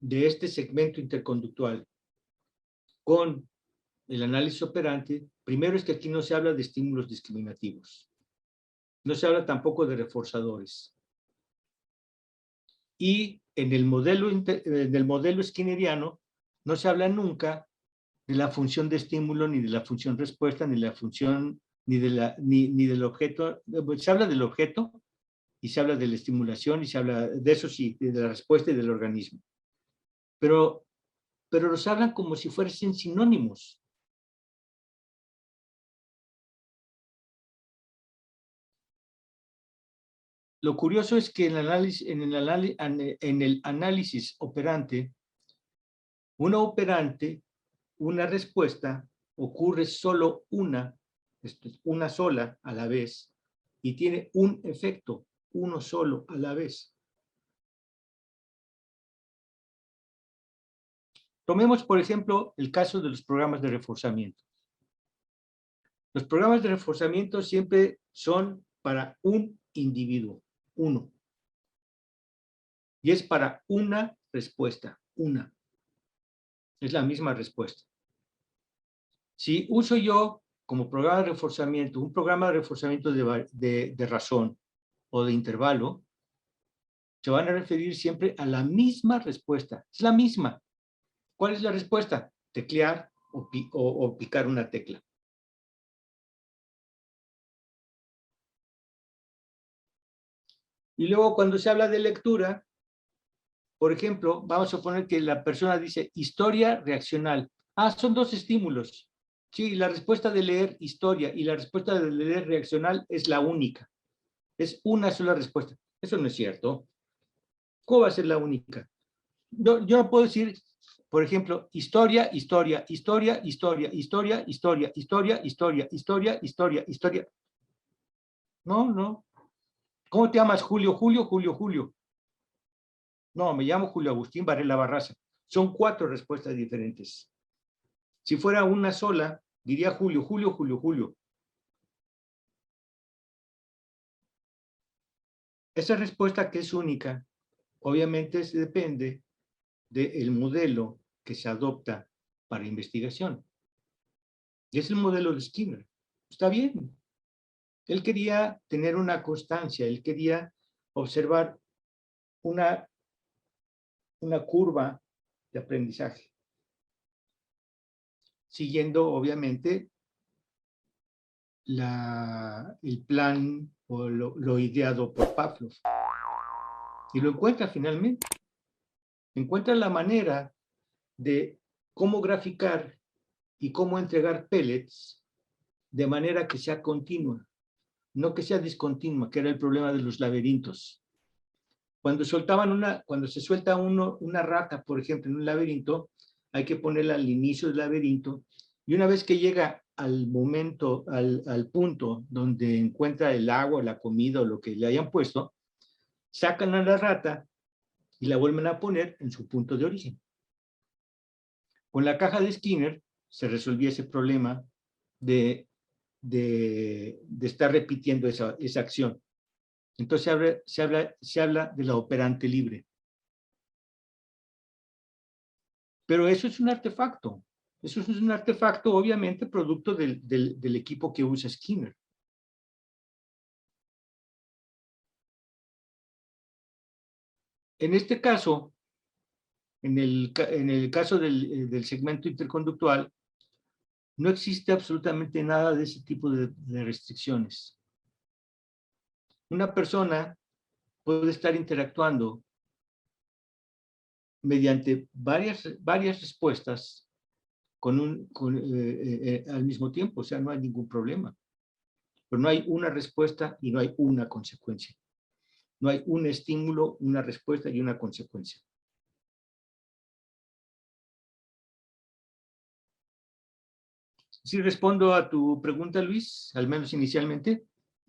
de este segmento interconductual con el análisis operante, primero es que aquí no se habla de estímulos discriminativos. No se habla tampoco de reforzadores. Y en el modelo skinneriano no se habla nunca de la función de estímulo, ni de la función respuesta, ni la función, ni del objeto. Se habla del objeto y se habla de la estimulación y se habla de eso sí, de la respuesta y del organismo. Pero los hablan como si fuesen sinónimos. Lo curioso es que en el análisis operante, una respuesta, ocurre solo una sola a la vez, y tiene un efecto, uno solo a la vez. Tomemos, por ejemplo, el caso de los programas de reforzamiento. Los programas de reforzamiento siempre son para un individuo, uno. Y es para una respuesta, una. Es la misma respuesta. Si uso yo como programa de reforzamiento, un programa de reforzamiento de razón o de intervalo, se van a referir siempre a la misma respuesta. Es la misma. ¿Cuál es la respuesta? Teclear o picar una tecla. Y luego cuando se habla de lectura, por ejemplo, vamos a suponer que la persona dice historia reaccional. Ah, son dos estímulos. Sí, la respuesta de leer historia y la respuesta de leer reaccional es la única. Es una sola respuesta. Eso no es cierto. ¿Cómo va a ser la única? Yo no puedo decir, por ejemplo, historia. No. ¿Cómo te llamas? Julio. No, me llamo Julio Agustín Varela Barraza. Son 4 respuestas diferentes. Si fuera una sola, diría Julio. Esa respuesta que es única, obviamente depende del modelo que se adopta para investigación. Y es el modelo de Skinner. Está bien. Él quería tener una constancia, él quería observar una curva de aprendizaje, siguiendo obviamente el plan o lo ideado por Pavlov. Y lo encuentra finalmente. Encuentra la manera de cómo graficar y cómo entregar pellets de manera que sea continua, no que sea discontinua, que era el problema de los laberintos. Cuando se suelta una rata, por ejemplo, en un laberinto, hay que ponerla al inicio del laberinto, y una vez que llega al momento, al punto donde encuentra el agua, la comida o lo que le hayan puesto, sacan a la rata y la vuelven a poner en su punto de origen. Con la caja de Skinner se resolvía ese problema de estar repitiendo esa acción. Entonces se habla de la operante libre. Pero eso es un artefacto. Eso es un artefacto, obviamente, producto del equipo que usa Skinner. En este caso, en el caso del segmento interconductual, no existe absolutamente nada de ese tipo de restricciones. Una persona puede estar interactuando mediante varias respuestas al mismo tiempo, o sea, no hay ningún problema. Pero no hay una respuesta y no hay una consecuencia. No hay un estímulo, una respuesta y una consecuencia. ¿Sí respondo a tu pregunta, Luis? Al menos inicialmente.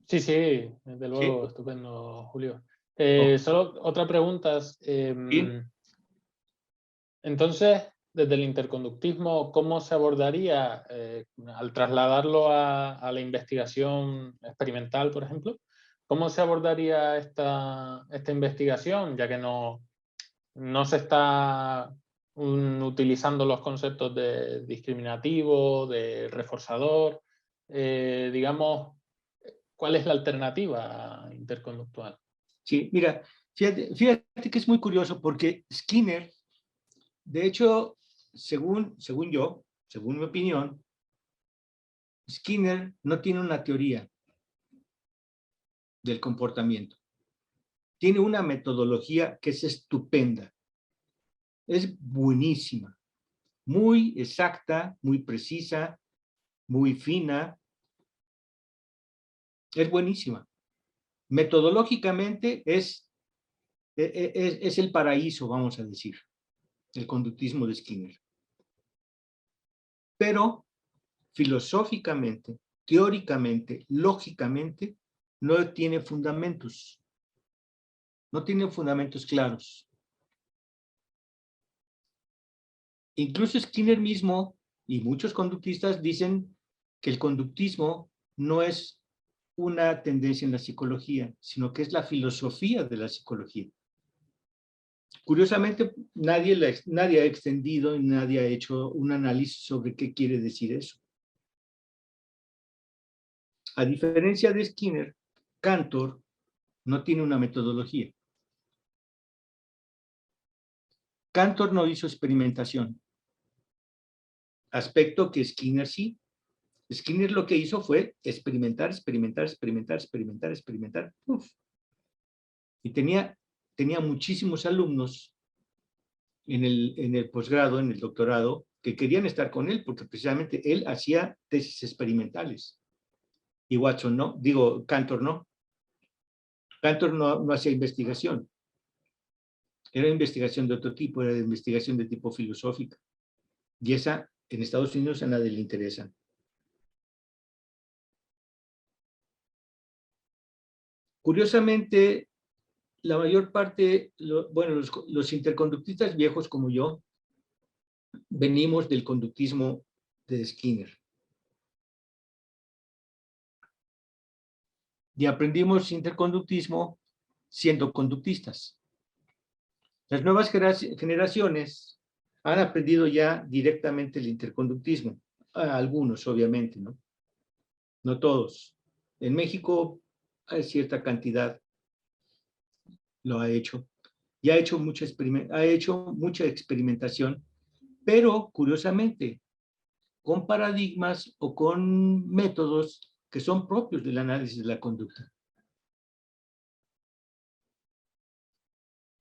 Sí, sí, desde luego, ¿Sí? estupendo, Julio. Oh. Solo otra pregunta. ¿Sí? Entonces, desde el interconductismo, ¿cómo se abordaría al trasladarlo a la investigación experimental, por ejemplo? ¿Cómo se abordaría esta investigación, ya que no se está utilizando los conceptos de discriminativo, de reforzador? Digamos, ¿cuál es la alternativa interconductual? Sí, mira, fíjate que es muy curioso porque Skinner, de hecho, según mi opinión, Skinner no tiene una teoría del comportamiento. Tiene una metodología que es estupenda. Es buenísima. Muy exacta, muy precisa, muy fina. Es buenísima. Metodológicamente es el paraíso, vamos a decir, el conductismo de Skinner. Pero filosóficamente, teóricamente, lógicamente, no tiene fundamentos. No tiene fundamentos claros. Incluso Skinner mismo y muchos conductistas dicen que el conductismo no es una tendencia en la psicología, sino que es la filosofía de la psicología. Curiosamente, nadie ha extendido y nadie ha hecho un análisis sobre qué quiere decir eso. A diferencia de Skinner, Cantor no tiene una metodología. Cantor no hizo experimentación, aspecto que Skinner sí. Skinner lo que hizo fue experimentar. Uf. Y tenía muchísimos alumnos en el posgrado, en el doctorado, que querían estar con él porque precisamente él hacía tesis experimentales. Y Watson no, digo, Cantor no. Cantor no hacía investigación. Era investigación de otro tipo, era de investigación de tipo filosófica. Y esa, en Estados Unidos, a nadie le interesa. Curiosamente, la mayor parte, los interconductistas viejos como yo, venimos del conductismo de Skinner. Y aprendimos interconductismo siendo conductistas. Las nuevas generaciones han aprendido ya directamente el interconductismo. Algunos, obviamente, ¿no? No todos. En México hay cierta cantidad lo ha hecho. Y ha hecho mucha experimentación, pero curiosamente, con paradigmas o con métodos que son propios del análisis de la conducta.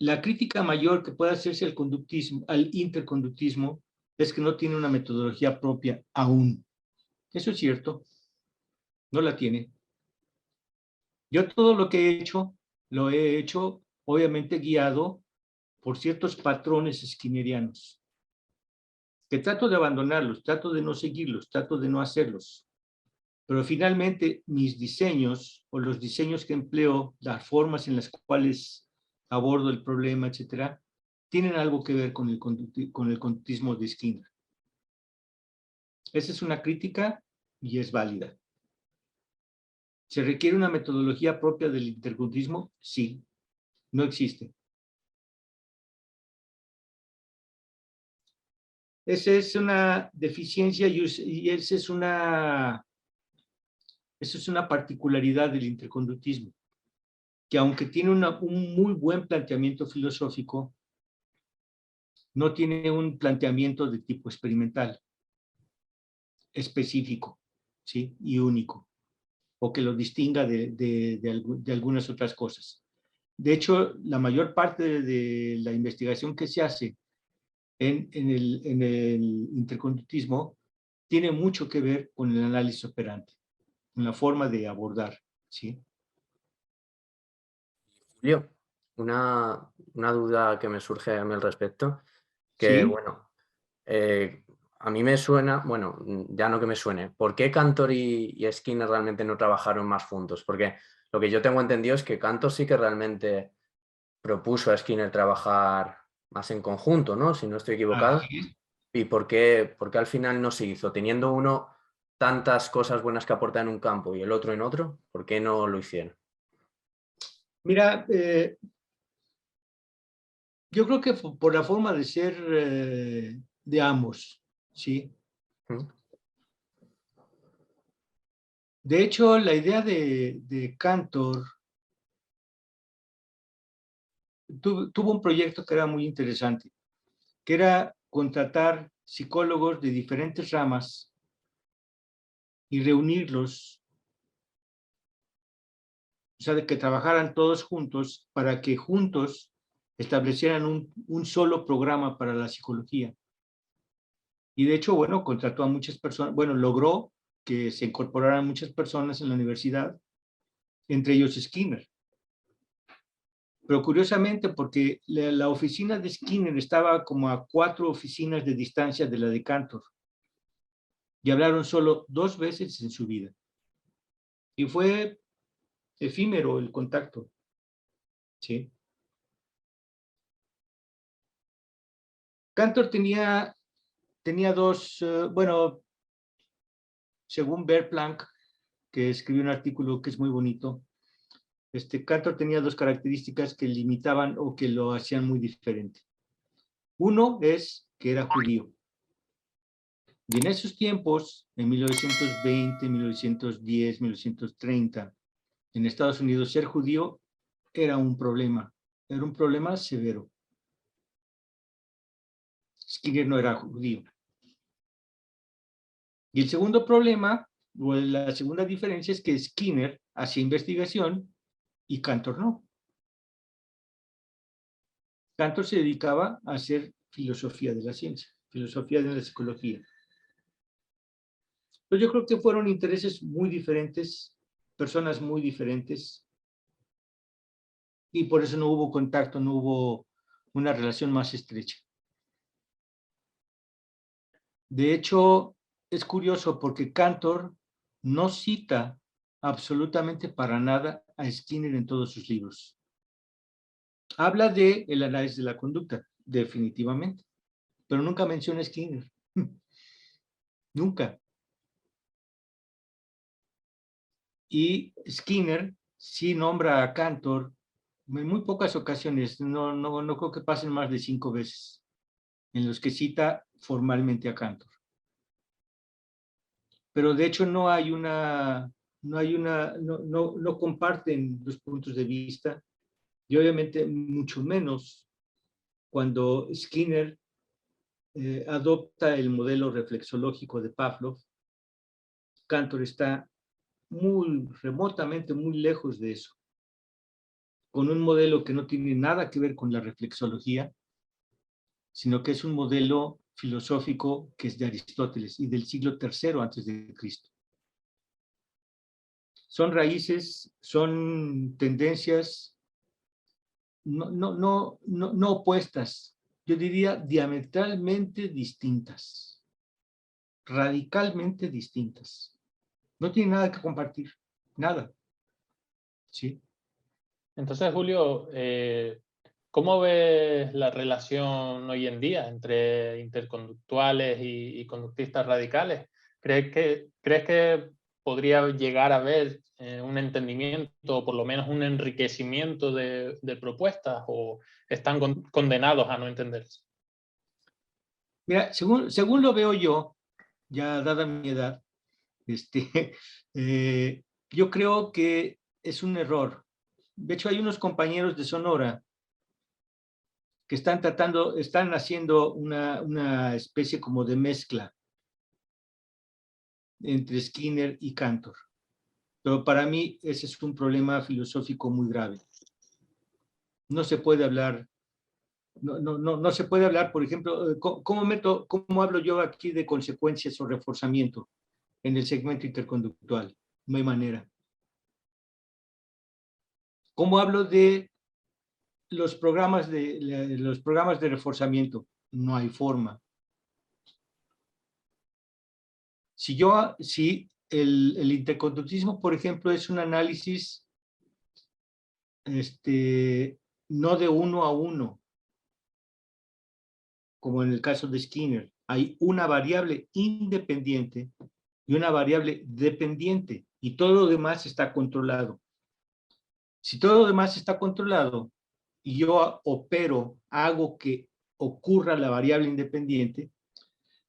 La crítica mayor que puede hacerse al interconductismo es que no tiene una metodología propia aún. Eso es cierto, no la tiene. Yo todo lo que he hecho, lo he hecho obviamente guiado por ciertos patrones skinnerianos. que trato de abandonarlos, trato de no seguirlos, trato de no hacerlos. Pero finalmente mis diseños o los diseños que empleo, las formas en las cuales abordo el problema, etcétera, tienen algo que ver con el conductismo de Skinner. Esa es una crítica y es válida. ¿Se requiere una metodología propia del interconductismo? Sí, no existe. Esa es una deficiencia y esa es una particularidad del interconductismo, que aunque tiene un muy buen planteamiento filosófico, no tiene un planteamiento de tipo experimental, específico, ¿sí? Y único, o que lo distinga de algunas otras cosas. De hecho, la mayor parte de la investigación que se hace en el interconductismo tiene mucho que ver con el análisis operante, con la forma de abordar, ¿sí? Julio, una duda que me surge a mí al respecto, que ¿Sí? bueno, a mí me suena, bueno, ya no que me suene, ¿por qué Cantor y Skinner realmente no trabajaron más juntos? Porque lo que yo tengo entendido es que Cantor sí que realmente propuso a Skinner trabajar más en conjunto, ¿no? Si no estoy equivocado. Así es. ¿Y por qué al final no se hizo? Teniendo uno tantas cosas buenas que aporta en un campo y el otro en otro, ¿por qué no lo hicieron? Mira, yo creo que por la forma de ser de ambos, ¿sí? ¿Mm? De hecho, la idea de Cantor tuvo un proyecto que era muy interesante, que era contratar psicólogos de diferentes ramas y reunirlos, o sea, de que trabajaran todos juntos para que juntos establecieran un solo programa para la psicología. Y de hecho, bueno, contrató a muchas personas, bueno, logró que se incorporaran muchas personas en la universidad, entre ellos Skinner. Pero curiosamente, porque la oficina de Skinner estaba como a 4 oficinas de distancia de la de Cantor, y hablaron solo 2 veces en su vida. Y fue efímero el contacto, ¿sí? Cantor tenía dos, bueno, según Bert Planck, que escribió un artículo que es muy bonito, Cantor tenía 2 características que limitaban o que lo hacían muy diferente. Uno es que era judío. Y en esos tiempos, en 1920, 1910, 1930, en Estados Unidos, ser judío era un problema severo. Skinner no era judío. Y el segundo problema, o la segunda diferencia, es que Skinner hacía investigación y Cantor no. Cantor se dedicaba a hacer filosofía de la ciencia, filosofía de la psicología. Pues yo creo que fueron intereses muy diferentes, personas muy diferentes, y por eso no hubo contacto, no hubo una relación más estrecha. De hecho, es curioso porque Cantor no cita absolutamente para nada a Skinner en todos sus libros. Habla de el análisis de la conducta, definitivamente, pero nunca menciona a Skinner. Nunca. Y Skinner sí nombra a Cantor en muy pocas ocasiones, no creo que pasen más de 5 veces, en los que cita formalmente a Cantor. Pero de hecho no comparten los puntos de vista, y obviamente mucho menos cuando Skinner adopta el modelo reflexológico de Pavlov. Cantor está muy remotamente, muy lejos de eso, con un modelo que no tiene nada que ver con la reflexología, sino que es un modelo filosófico que es de Aristóteles y del siglo III antes de Cristo. Son raíces, son tendencias no opuestas, yo diría, diametralmente distintas, radicalmente distintas. No tienen nada que compartir, nada. ¿Sí? Entonces, Julio, ¿cómo ves la relación hoy en día entre interconductuales y conductistas radicales? ¿Crees que podría llegar a haber un entendimiento o por lo menos un enriquecimiento de propuestas o están condenados a no entenderse? Mira, según lo veo yo, ya dada mi edad, yo creo que es un error. De hecho, hay unos compañeros de Sonora que están haciendo una especie como de mezcla entre Skinner y Cantor. Pero para mí ese es un problema filosófico muy grave. No se puede hablar, no se puede hablar, por ejemplo, ¿cómo hablo yo aquí de consecuencias o reforzamiento en el segmento interconductual? No hay manera. ¿Cómo hablo de los programas de reforzamiento? No hay forma. Si el interconductismo, por ejemplo, es un análisis no de uno a uno, como en el caso de Skinner, hay una variable independiente y una variable dependiente, y todo lo demás está controlado. Si todo lo demás está controlado y yo hago que ocurra la variable independiente,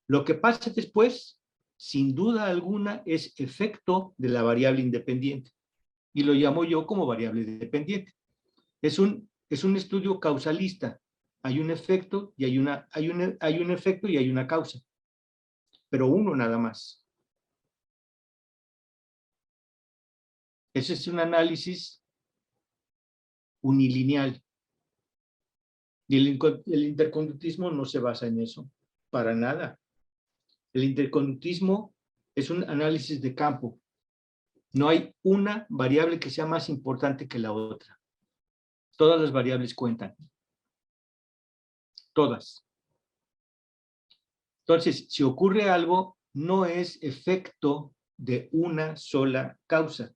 lo que pasa después, sin duda alguna, es efecto de la variable independiente. Y lo llamo yo como variable dependiente. Es un estudio causalista. Hay un efecto y hay un efecto y hay una causa. Pero uno nada más. Ese es un análisis unilineal. Y el interconductismo no se basa en eso, para nada. El interconductismo es un análisis de campo. No hay una variable que sea más importante que la otra. Todas las variables cuentan. Todas. Entonces, si ocurre algo, no es efecto de una sola causa.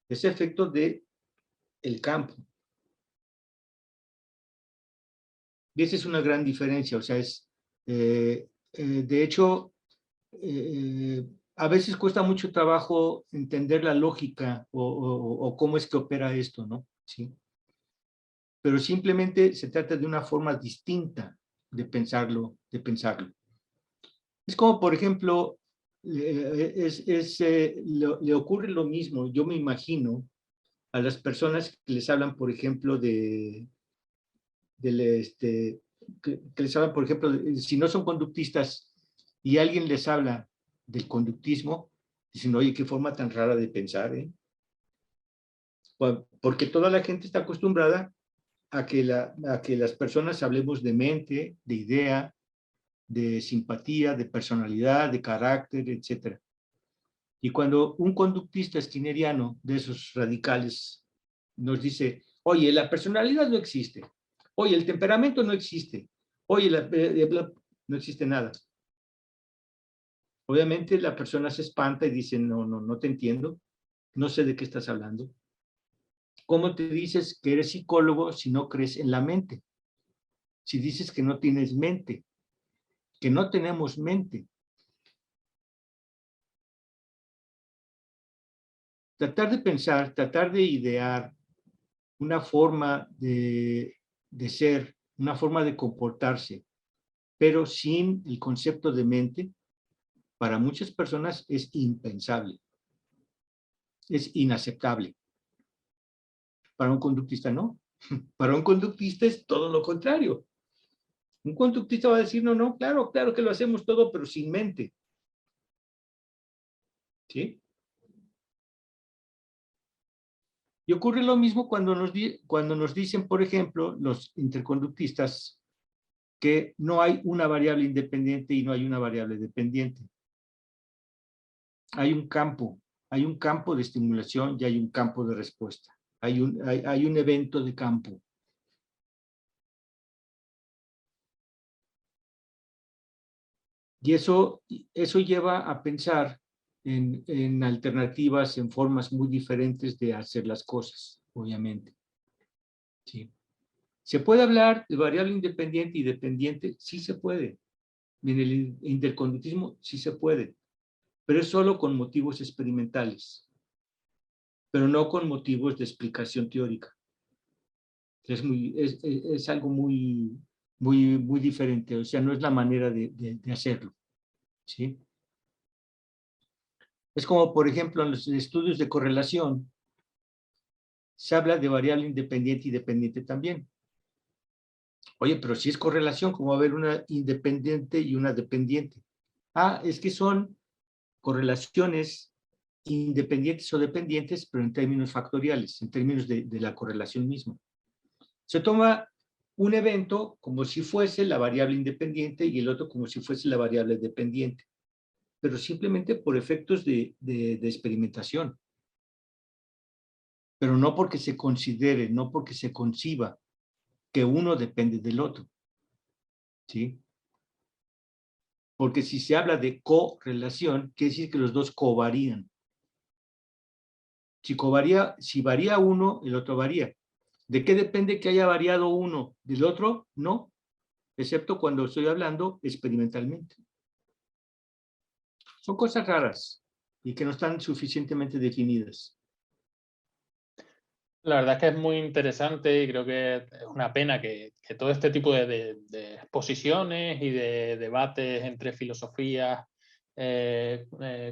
Es efecto del campo. Y esa es una gran diferencia. O sea, de hecho, a veces cuesta mucho trabajo entender la lógica o cómo es que opera esto, ¿no? Sí. Pero simplemente se trata de una forma distinta de pensarlo. Es como, por ejemplo, le ocurre lo mismo, yo me imagino, a las personas que les hablan, por ejemplo, que les hablan, por ejemplo, si no son conductistas y alguien les habla del conductismo, dicen, oye, qué forma tan rara de pensar, ¿eh? Porque toda la gente está acostumbrada a que las personas hablemos de mente, de idea, de simpatía, de personalidad, de carácter, etc. Y cuando un conductista skinneriano de esos radicales nos dice, oye, la personalidad no existe, oye, el temperamento no existe, oye, no existe nada. Obviamente la persona se espanta y dice, no te entiendo, no sé de qué estás hablando. ¿Cómo te dices que eres psicólogo si no crees en la mente? Si dices que no tienes mente, que no tenemos mente. Tratar de pensar, tratar de idear una forma de ser, una forma de comportarse, pero sin el concepto de mente, para muchas personas es impensable, es inaceptable. Para un conductista no. Para un conductista es todo lo contrario. Un conductista va a decir, no, claro que lo hacemos todo, pero sin mente. ¿Sí? Y ocurre lo mismo cuando nos dicen, por ejemplo, los interconductistas, que no hay una variable independiente y no hay una variable dependiente. Hay un campo de estimulación y hay un campo de respuesta. Hay un evento de campo. Y eso lleva a pensar en alternativas, en formas muy diferentes de hacer las cosas, obviamente. Sí. ¿Se puede hablar de variable independiente y dependiente? Sí se puede. En el interconductismo sí se puede, pero es solo con motivos experimentales, pero no con motivos de explicación teórica. Es algo muy diferente, o sea, no es la manera de hacerlo, ¿sí? Es como, por ejemplo, en los estudios de correlación, se habla de variable independiente y dependiente también. Oye, pero si es correlación, ¿cómo va a haber una independiente y una dependiente? Ah, es que son correlaciones independientes o dependientes, pero en términos factoriales, en términos de la correlación misma. Se toma un evento como si fuese la variable independiente y el otro como si fuese la variable dependiente, pero simplemente por efectos de experimentación. Pero no porque se considere, no porque se conciba que uno depende del otro. ¿Sí? Porque si se habla de correlación, quiere decir que los dos covarían. Si varía uno, el otro varía. ¿De qué depende que haya variado uno? ¿Del otro? No, excepto cuando estoy hablando experimentalmente. Son cosas raras y que no están suficientemente definidas. La verdad es que es muy interesante y creo que es una pena que todo este tipo de exposiciones y de debates entre filosofías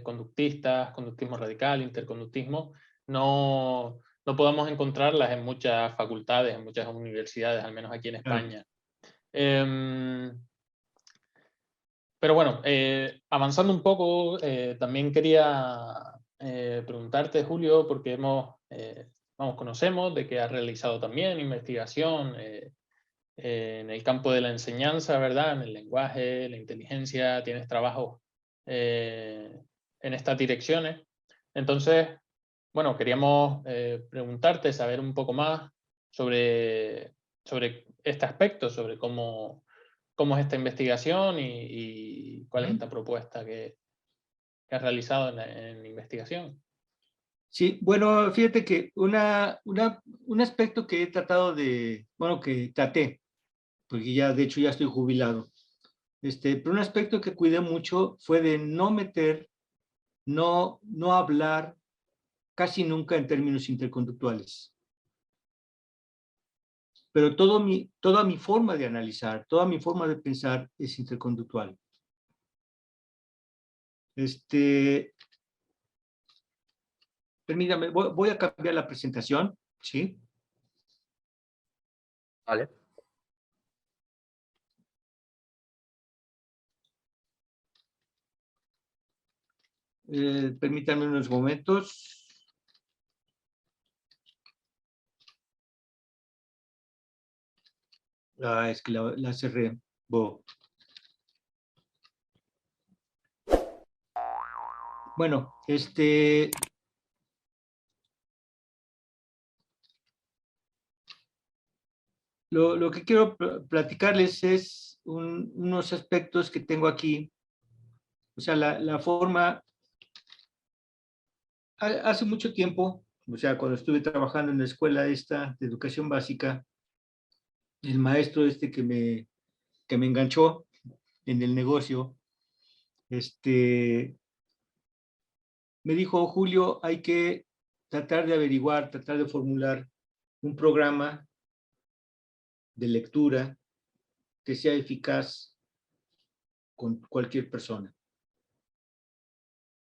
conductistas, conductismo radical, interconductismo, no podamos encontrarlas en muchas facultades, en muchas universidades, al menos aquí en España. Pero bueno, avanzando un poco, también quería preguntarte, Julio, porque conocemos de que has realizado también investigación en el campo de la enseñanza, ¿verdad? En el lenguaje, la inteligencia, tienes trabajos en estas direcciones. Entonces, bueno, queríamos preguntarte, saber un poco más sobre este aspecto, sobre cómo es esta investigación y cuál es esta propuesta que has realizado en investigación. Sí, bueno, fíjate que un aspecto que he tratado que traté, porque ya, de hecho, ya estoy jubilado, pero un aspecto que cuidé mucho fue de no hablar casi nunca en términos interconductuales. Pero toda mi forma de analizar, toda mi forma de pensar es interconductual. Permítame, voy a cambiar la presentación, ¿sí? Vale. Permítanme unos momentos. Ah, es que la cerré. Bueno, lo que quiero platicarles es unos aspectos que tengo aquí. O sea, la forma. Hace mucho tiempo, o sea, cuando estuve trabajando en la escuela esta de educación básica, el maestro que me enganchó en el negocio, me dijo: Julio, hay que tratar de averiguar, tratar de formular un programa de lectura que sea eficaz con cualquier persona.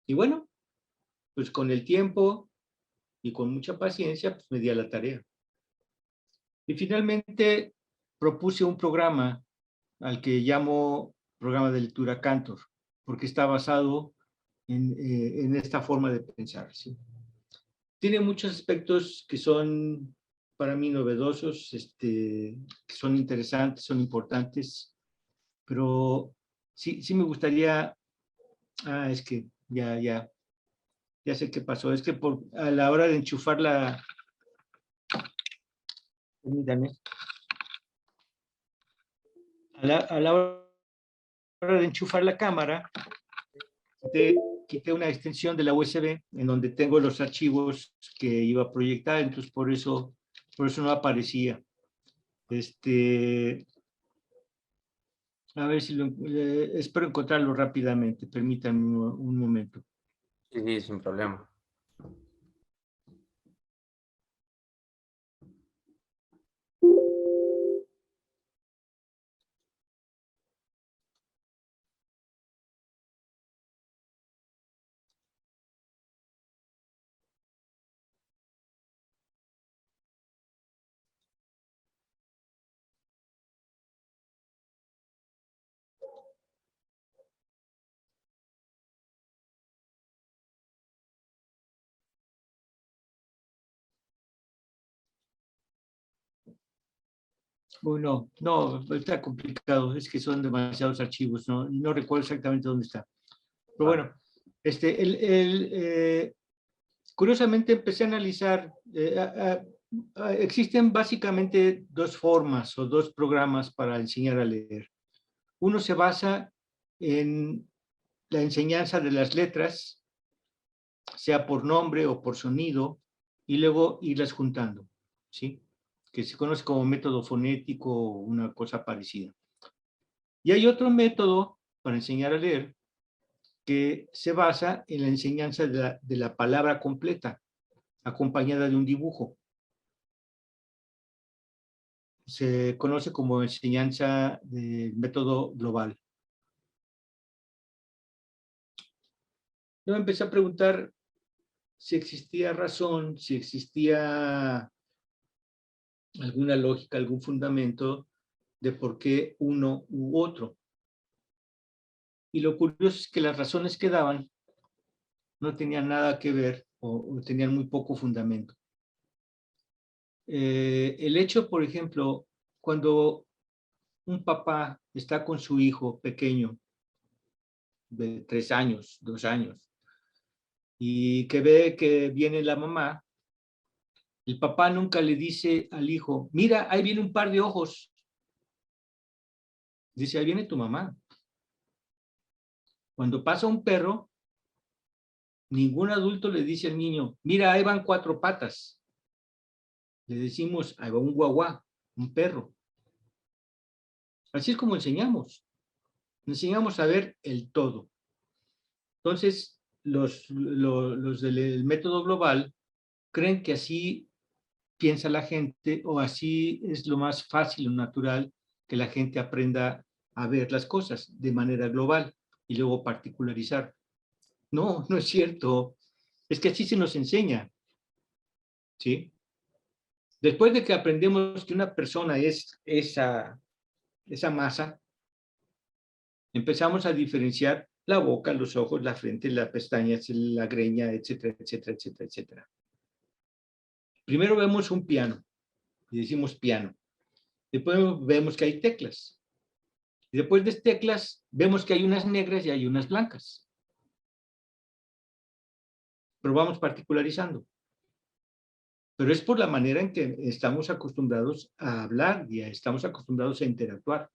Y bueno, pues con el tiempo y con mucha paciencia, pues me di a la tarea. Y finalmente propuse un programa al que llamo programa de lectura Cantor, porque está basado en esta forma de pensar, ¿sí? Tiene muchos aspectos que son para mí novedosos, que son interesantes, son importantes, pero sí me gustaría, es que ya sé qué pasó, es que a la hora de enchufar permítanme, a la hora hora de enchufar la cámara, quité una extensión de la USB en donde tengo los archivos que iba a proyectar, entonces por eso no aparecía. A ver si espero encontrarlo rápidamente, permítanme un momento. Sí, sí, sin problema. Bueno, no, está complicado, es que son demasiados archivos, no recuerdo exactamente dónde está. Pero bueno, curiosamente empecé a analizar, existen básicamente dos formas o dos programas para enseñar a leer. Uno se basa en la enseñanza de las letras, sea por nombre o por sonido, y luego irlas juntando, ¿sí? Que se conoce como método fonético o una cosa parecida. Y hay otro método para enseñar a leer que se basa en la enseñanza de la palabra completa, acompañada de un dibujo. Se conoce como enseñanza del método global. Yo me empecé a preguntar si existía razón, si existía alguna lógica, algún fundamento de por qué uno u otro. Y lo curioso es que las razones que daban no tenían nada que ver o tenían muy poco fundamento. El hecho, por ejemplo, cuando un papá está con su hijo pequeño de 3 años, 2 años, y que ve que viene la mamá, el papá nunca le dice al hijo, mira, ahí viene un par de ojos. Dice, ahí viene tu mamá. Cuando pasa un perro, ningún adulto le dice al niño, mira, ahí van 4 patas. Le decimos, ahí va un guaguá, un perro. Así es como enseñamos. Enseñamos a ver el todo. Entonces, los del método global creen que así piensa la gente o así es lo más fácil o natural que la gente aprenda a ver las cosas de manera global y luego particularizar. No, no es cierto. Es que así se nos enseña. ¿Sí? Después de que aprendemos que una persona es esa masa, empezamos a diferenciar la boca, los ojos, la frente, las pestañas, la greña, etcétera, etcétera, etcétera, etcétera. Primero vemos un piano y decimos piano. Después vemos que hay teclas. Y después de teclas vemos que hay unas negras y hay unas blancas. Pero vamos particularizando. Pero es por la manera en que estamos acostumbrados a hablar y estamos acostumbrados a interactuar.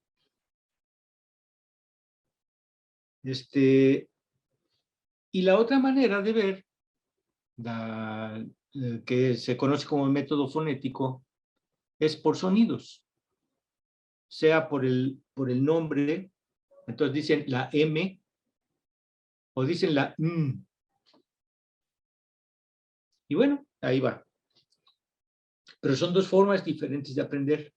Y la otra manera de ver, que se conoce como el método fonético, es por sonidos. Sea por el nombre, entonces dicen la M, o dicen la M. Y bueno, ahí va. Pero son dos formas diferentes de aprender.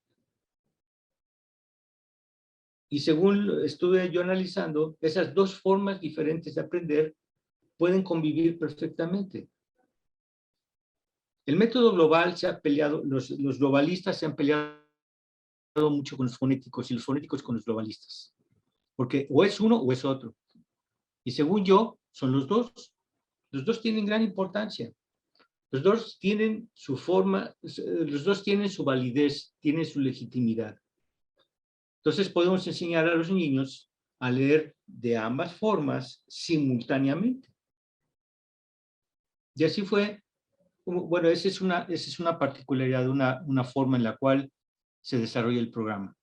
Y según estuve yo analizando, esas dos formas diferentes de aprender pueden convivir perfectamente. El método global se ha peleado, los globalistas se han peleado mucho con los fonéticos y los fonéticos con los globalistas. Porque o es uno o es otro. Y según yo, son los dos. Los dos tienen gran importancia. Los dos tienen su forma, los dos tienen su validez, tienen su legitimidad. Entonces podemos enseñar a los niños a leer de ambas formas simultáneamente. Y así fue, bueno, esa es una particularidad, una forma en la cual se desarrolla el programa.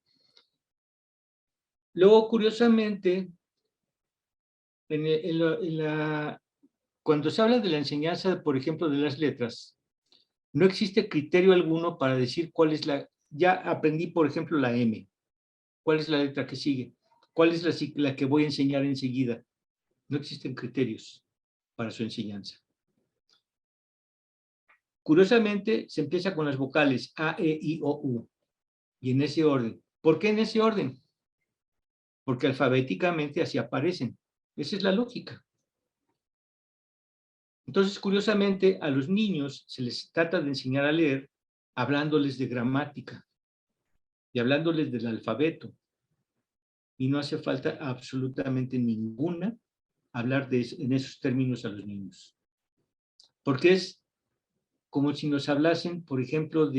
Luego, curiosamente, cuando se habla de la enseñanza, por ejemplo, de las letras, no existe criterio alguno para decir cuál es ya aprendí, por ejemplo, la M. ¿Cuál es la letra que sigue? ¿Cuál es la que voy a enseñar enseguida? No existen criterios para su enseñanza. Curiosamente, se empieza con las vocales A, E, I, O, U. Y en ese orden. ¿Por qué en ese orden? Porque alfabéticamente así aparecen. Esa es la lógica. Entonces, curiosamente, a los niños se les trata de enseñar a leer hablándoles de gramática y hablándoles del alfabeto. Y no hace falta absolutamente ninguna hablar en esos términos a los niños. Porque es como si nos hablasen, por ejemplo,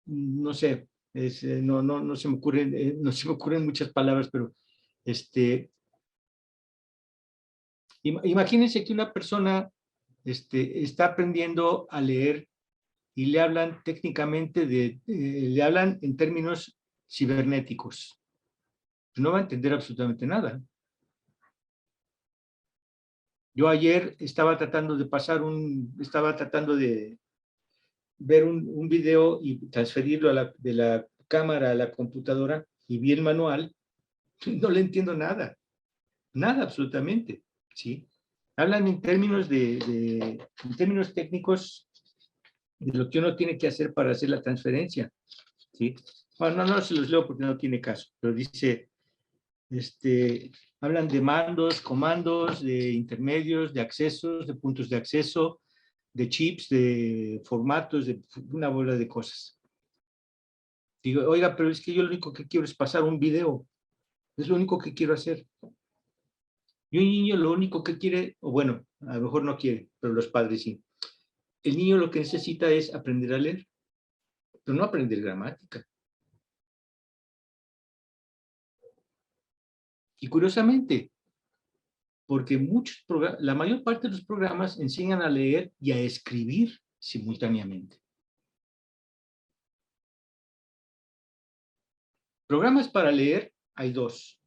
no sé, no se me ocurren muchas palabras, pero imagínense que una persona está aprendiendo a leer y le hablan técnicamente le hablan en términos cibernéticos. No va a entender absolutamente nada. Yo ayer estaba tratando de ver un video y transferirlo de la cámara a la computadora y vi el manual. No le entiendo nada. Nada absolutamente, ¿sí? Hablan en términos en términos técnicos de lo que uno tiene que hacer para hacer la transferencia, ¿sí? Bueno, no se los leo porque no tiene caso, pero dice, hablan de mandos, comandos, de intermedios, de accesos, de puntos de acceso, de chips, de formatos, de una bola de cosas. Digo, oiga, pero es que yo lo único que quiero es pasar un video. Es lo único que quiero hacer. Y un niño lo único que quiere, o bueno, a lo mejor no quiere, pero los padres sí. El niño lo que necesita es aprender a leer, pero no aprender gramática. Y curiosamente, porque la mayor parte de los programas enseñan a leer y a escribir simultáneamente. Programas para leer hay 2.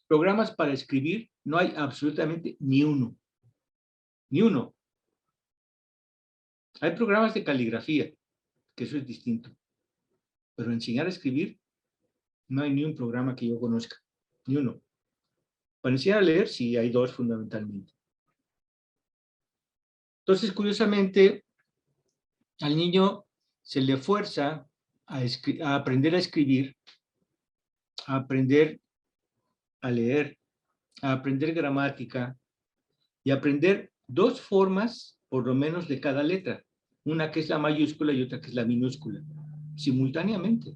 Programas para escribir no hay absolutamente ni uno. Ni uno. Hay programas de caligrafía, que eso es distinto. Pero enseñar a escribir, no hay ni un programa que yo conozca. Ni uno. Para enseñar a leer, sí, hay 2 fundamentalmente. Entonces, curiosamente, al niño se le fuerza a aprender a escribir, a aprender a leer, a aprender gramática y a aprender 2 formas, por lo menos, de cada letra. Una que es la mayúscula y otra que es la minúscula, simultáneamente.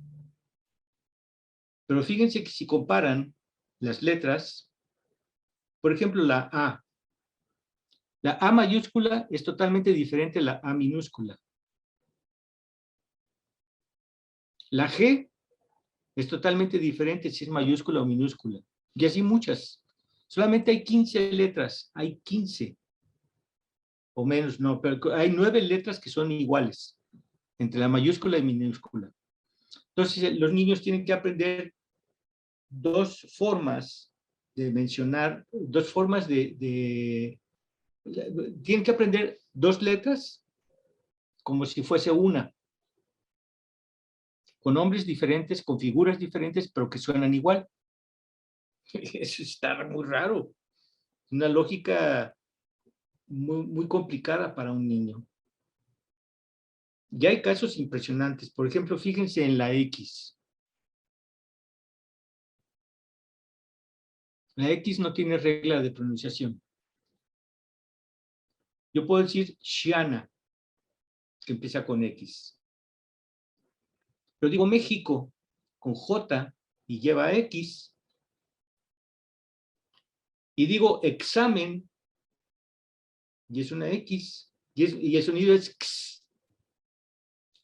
Pero fíjense que si comparan las letras, por ejemplo, la A mayúscula es totalmente diferente a la A minúscula. La G es totalmente diferente si es mayúscula o minúscula. Y así muchas. Solamente hay 15 letras. Hay 15. O menos, no, pero hay 9 letras que son iguales entre la mayúscula y minúscula. Entonces, los niños tienen que aprender 2 formas de mencionar, 2 formas tienen que aprender 2 letras como si fuese una, con nombres diferentes, con figuras diferentes, pero que suenan igual. Eso está muy raro. Una lógica muy, muy complicada para un niño. Ya hay casos impresionantes. Por ejemplo, fíjense en la X. La X no tiene regla de pronunciación. Yo puedo decir Xiana, que empieza con X. Pero digo México, con J y lleva X. Y digo examen, y es una X, y el sonido es X.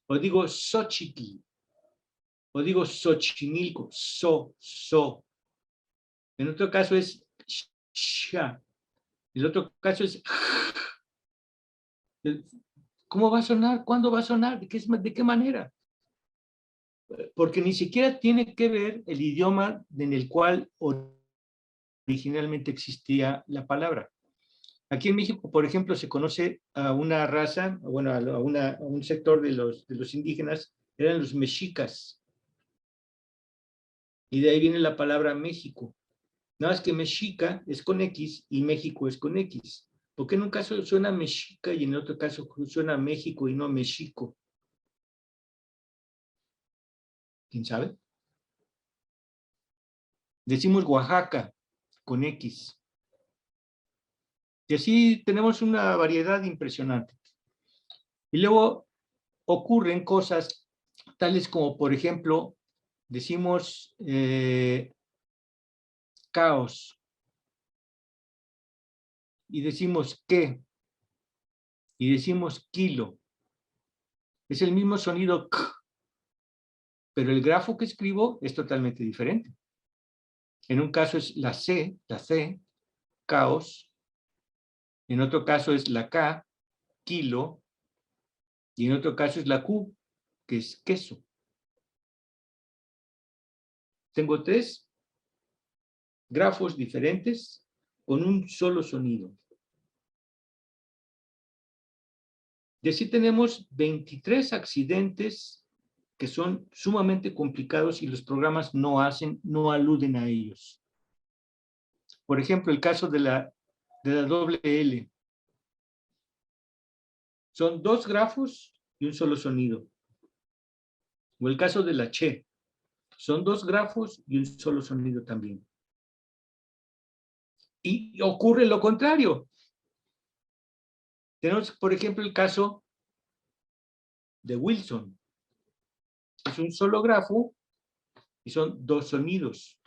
O digo Xochitl, o digo Xochimilco, so. En otro caso es sha. En el otro caso es ¿cómo va a sonar? ¿Cuándo va a sonar? ¿De qué manera? Porque ni siquiera tiene que ver el idioma en el cual originalmente existía la palabra. Aquí en México, por ejemplo, se conoce a una raza, bueno, a un sector de los indígenas, eran los mexicas. Y de ahí viene la palabra México. Nada más que mexica es con X y México es con X. ¿Por qué en un caso suena mexica y en otro caso suena México y no México? ¿Quién sabe? Decimos Oaxaca con X. Y así tenemos una variedad impresionante. Y luego ocurren cosas tales como, por ejemplo, decimos caos. Y decimos qué. Y decimos kilo. Es el mismo sonido k, pero el grafo que escribo es totalmente diferente. En un caso es la C, caos. En otro caso es la K, kilo. Y en otro caso es la Q, que es queso. Tengo 3 grafos diferentes con un solo sonido. Y así tenemos 23 accidentes que son sumamente complicados y los programas no aluden a ellos. Por ejemplo, el caso de la doble L. Son 2 grafos y un solo sonido. O el caso de la Che. Son 2 grafos y un solo sonido también. Y ocurre lo contrario. Tenemos, por ejemplo, el caso de Wilson. Es un solo grafo y son 2 sonidos.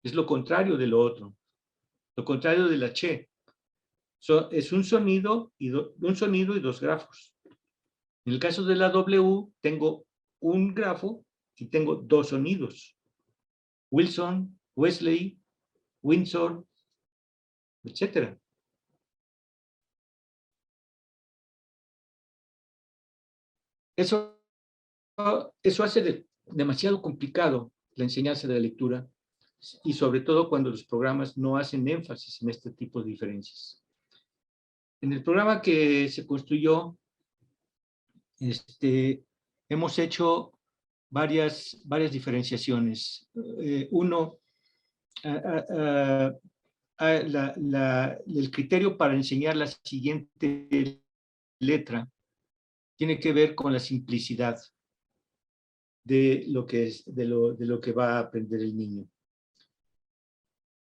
Es lo contrario de lo otro. Lo contrario de la Che. Es un sonido y 2 grafos. En el caso de la W, tengo un grafo y tengo 2 sonidos. Wilson, Wesley, Windsor, etc. Eso hace demasiado complicado la enseñanza de la lectura y sobre todo cuando los programas no hacen énfasis en este tipo de diferencias. En el programa que se construyó, hemos hecho varias diferenciaciones. Uno, el criterio para enseñar la siguiente letra tiene que ver con la simplicidad de lo que va a aprender el niño.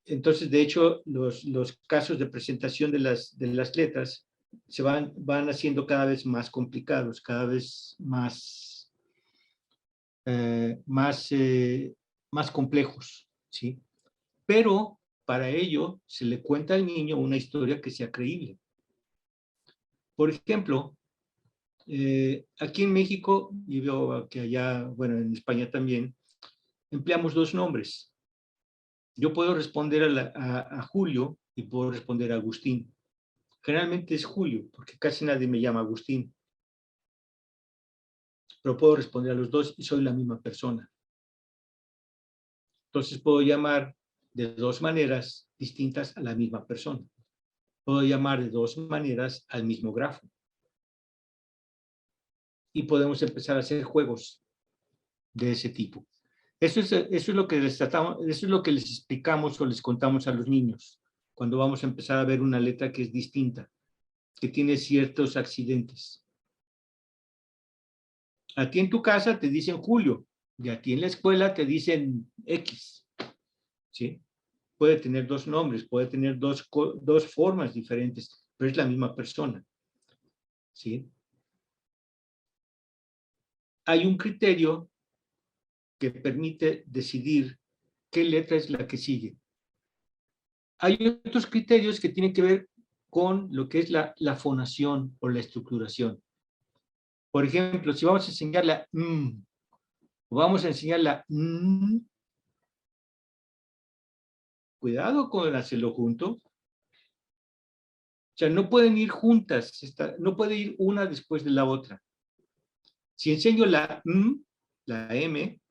Entonces, de hecho, los casos de presentación de las letras se van haciendo cada vez más complicados, cada vez más complejos, ¿sí? Pero para ello se le cuenta al niño una historia que sea creíble. Por ejemplo, aquí en México, y veo que allá, bueno, en España también, empleamos 2 nombres. Yo puedo responder a Julio y puedo responder a Agustín. Generalmente es Julio, porque casi nadie me llama Agustín. Pero puedo responder a los 2 y soy la misma persona. Entonces puedo llamar de 2 maneras distintas a la misma persona. Puedo llamar de 2 maneras al mismo grafo. Y podemos empezar a hacer juegos de ese tipo. Eso es lo que les explicamos o les contamos a los niños cuando vamos a empezar a ver una letra que es distinta, que tiene ciertos accidentes. A ti en tu casa te dicen Julio y a ti en la escuela te dicen X, ¿sí? Puede tener 2 nombres, puede tener dos formas diferentes, pero es la misma persona, ¿sí? Hay un criterio que permite decidir qué letra es la que sigue. Hay otros criterios que tienen que ver con lo que es la fonación o la estructuración. Por ejemplo, si vamos a enseñar la o vamos a enseñar la cuidado con hacerlo junto. O sea, no pueden ir juntas, no puede ir una después de la otra. Si enseño la M,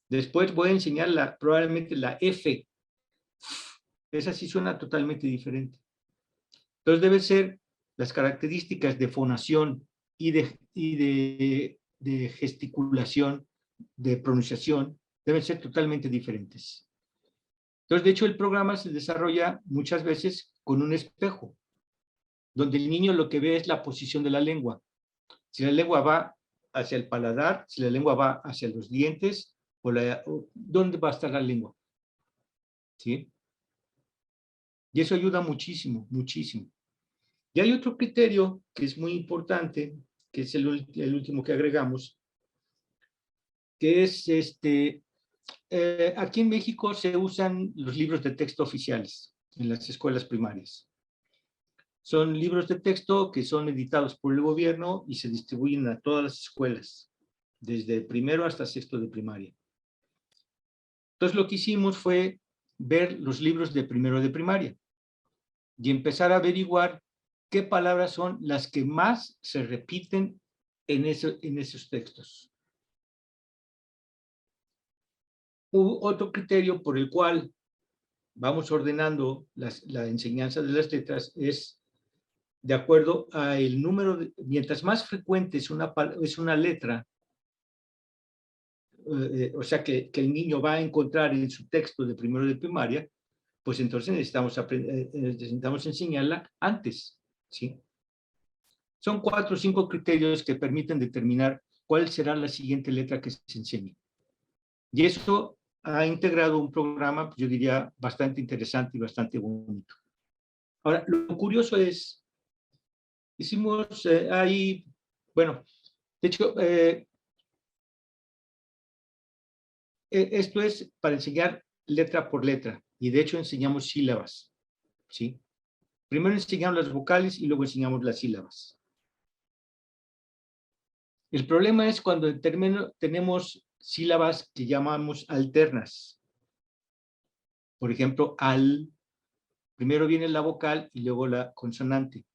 después voy a enseñar probablemente la F. Esa sí suena totalmente diferente. Entonces debe ser las características de fonación y de gesticulación, de pronunciación, deben ser totalmente diferentes. Entonces, de hecho, el programa se desarrolla muchas veces con un espejo, donde el niño lo que ve es la posición de la lengua. Si la lengua va hacia el paladar, si la lengua va hacia los dientes, ¿dónde va a estar la lengua? ¿Sí? Y eso ayuda muchísimo, muchísimo. Y hay otro criterio que es muy importante, que es el último que agregamos, que es aquí en México se usan los libros de texto oficiales en las escuelas primarias. Son libros de texto que son editados por el gobierno y se distribuyen a todas las escuelas, desde primero hasta sexto de primaria. Entonces lo que hicimos fue ver los libros de primero de primaria y empezar a averiguar qué palabras son las que más se repiten en esos textos. Otro criterio por el cual vamos ordenando la enseñanza de las letras es de acuerdo al número, mientras más frecuente es una letra, o sea que el niño va a encontrar en su texto de primero de primaria, pues entonces necesitamos enseñarla antes, ¿sí? Son 4 o 5 criterios que permiten determinar cuál será la siguiente letra que se enseñe. Y eso ha integrado un programa, yo diría, bastante interesante y bastante bonito. Ahora, lo curioso es, hicimos ahí, bueno, de hecho, esto es para enseñar letra por letra, y de hecho enseñamos sílabas, ¿sí? Primero enseñamos las vocales y luego enseñamos las sílabas. El problema es cuando tenemos sílabas que llamamos alternas. Por ejemplo, primero viene la vocal y luego la consonante.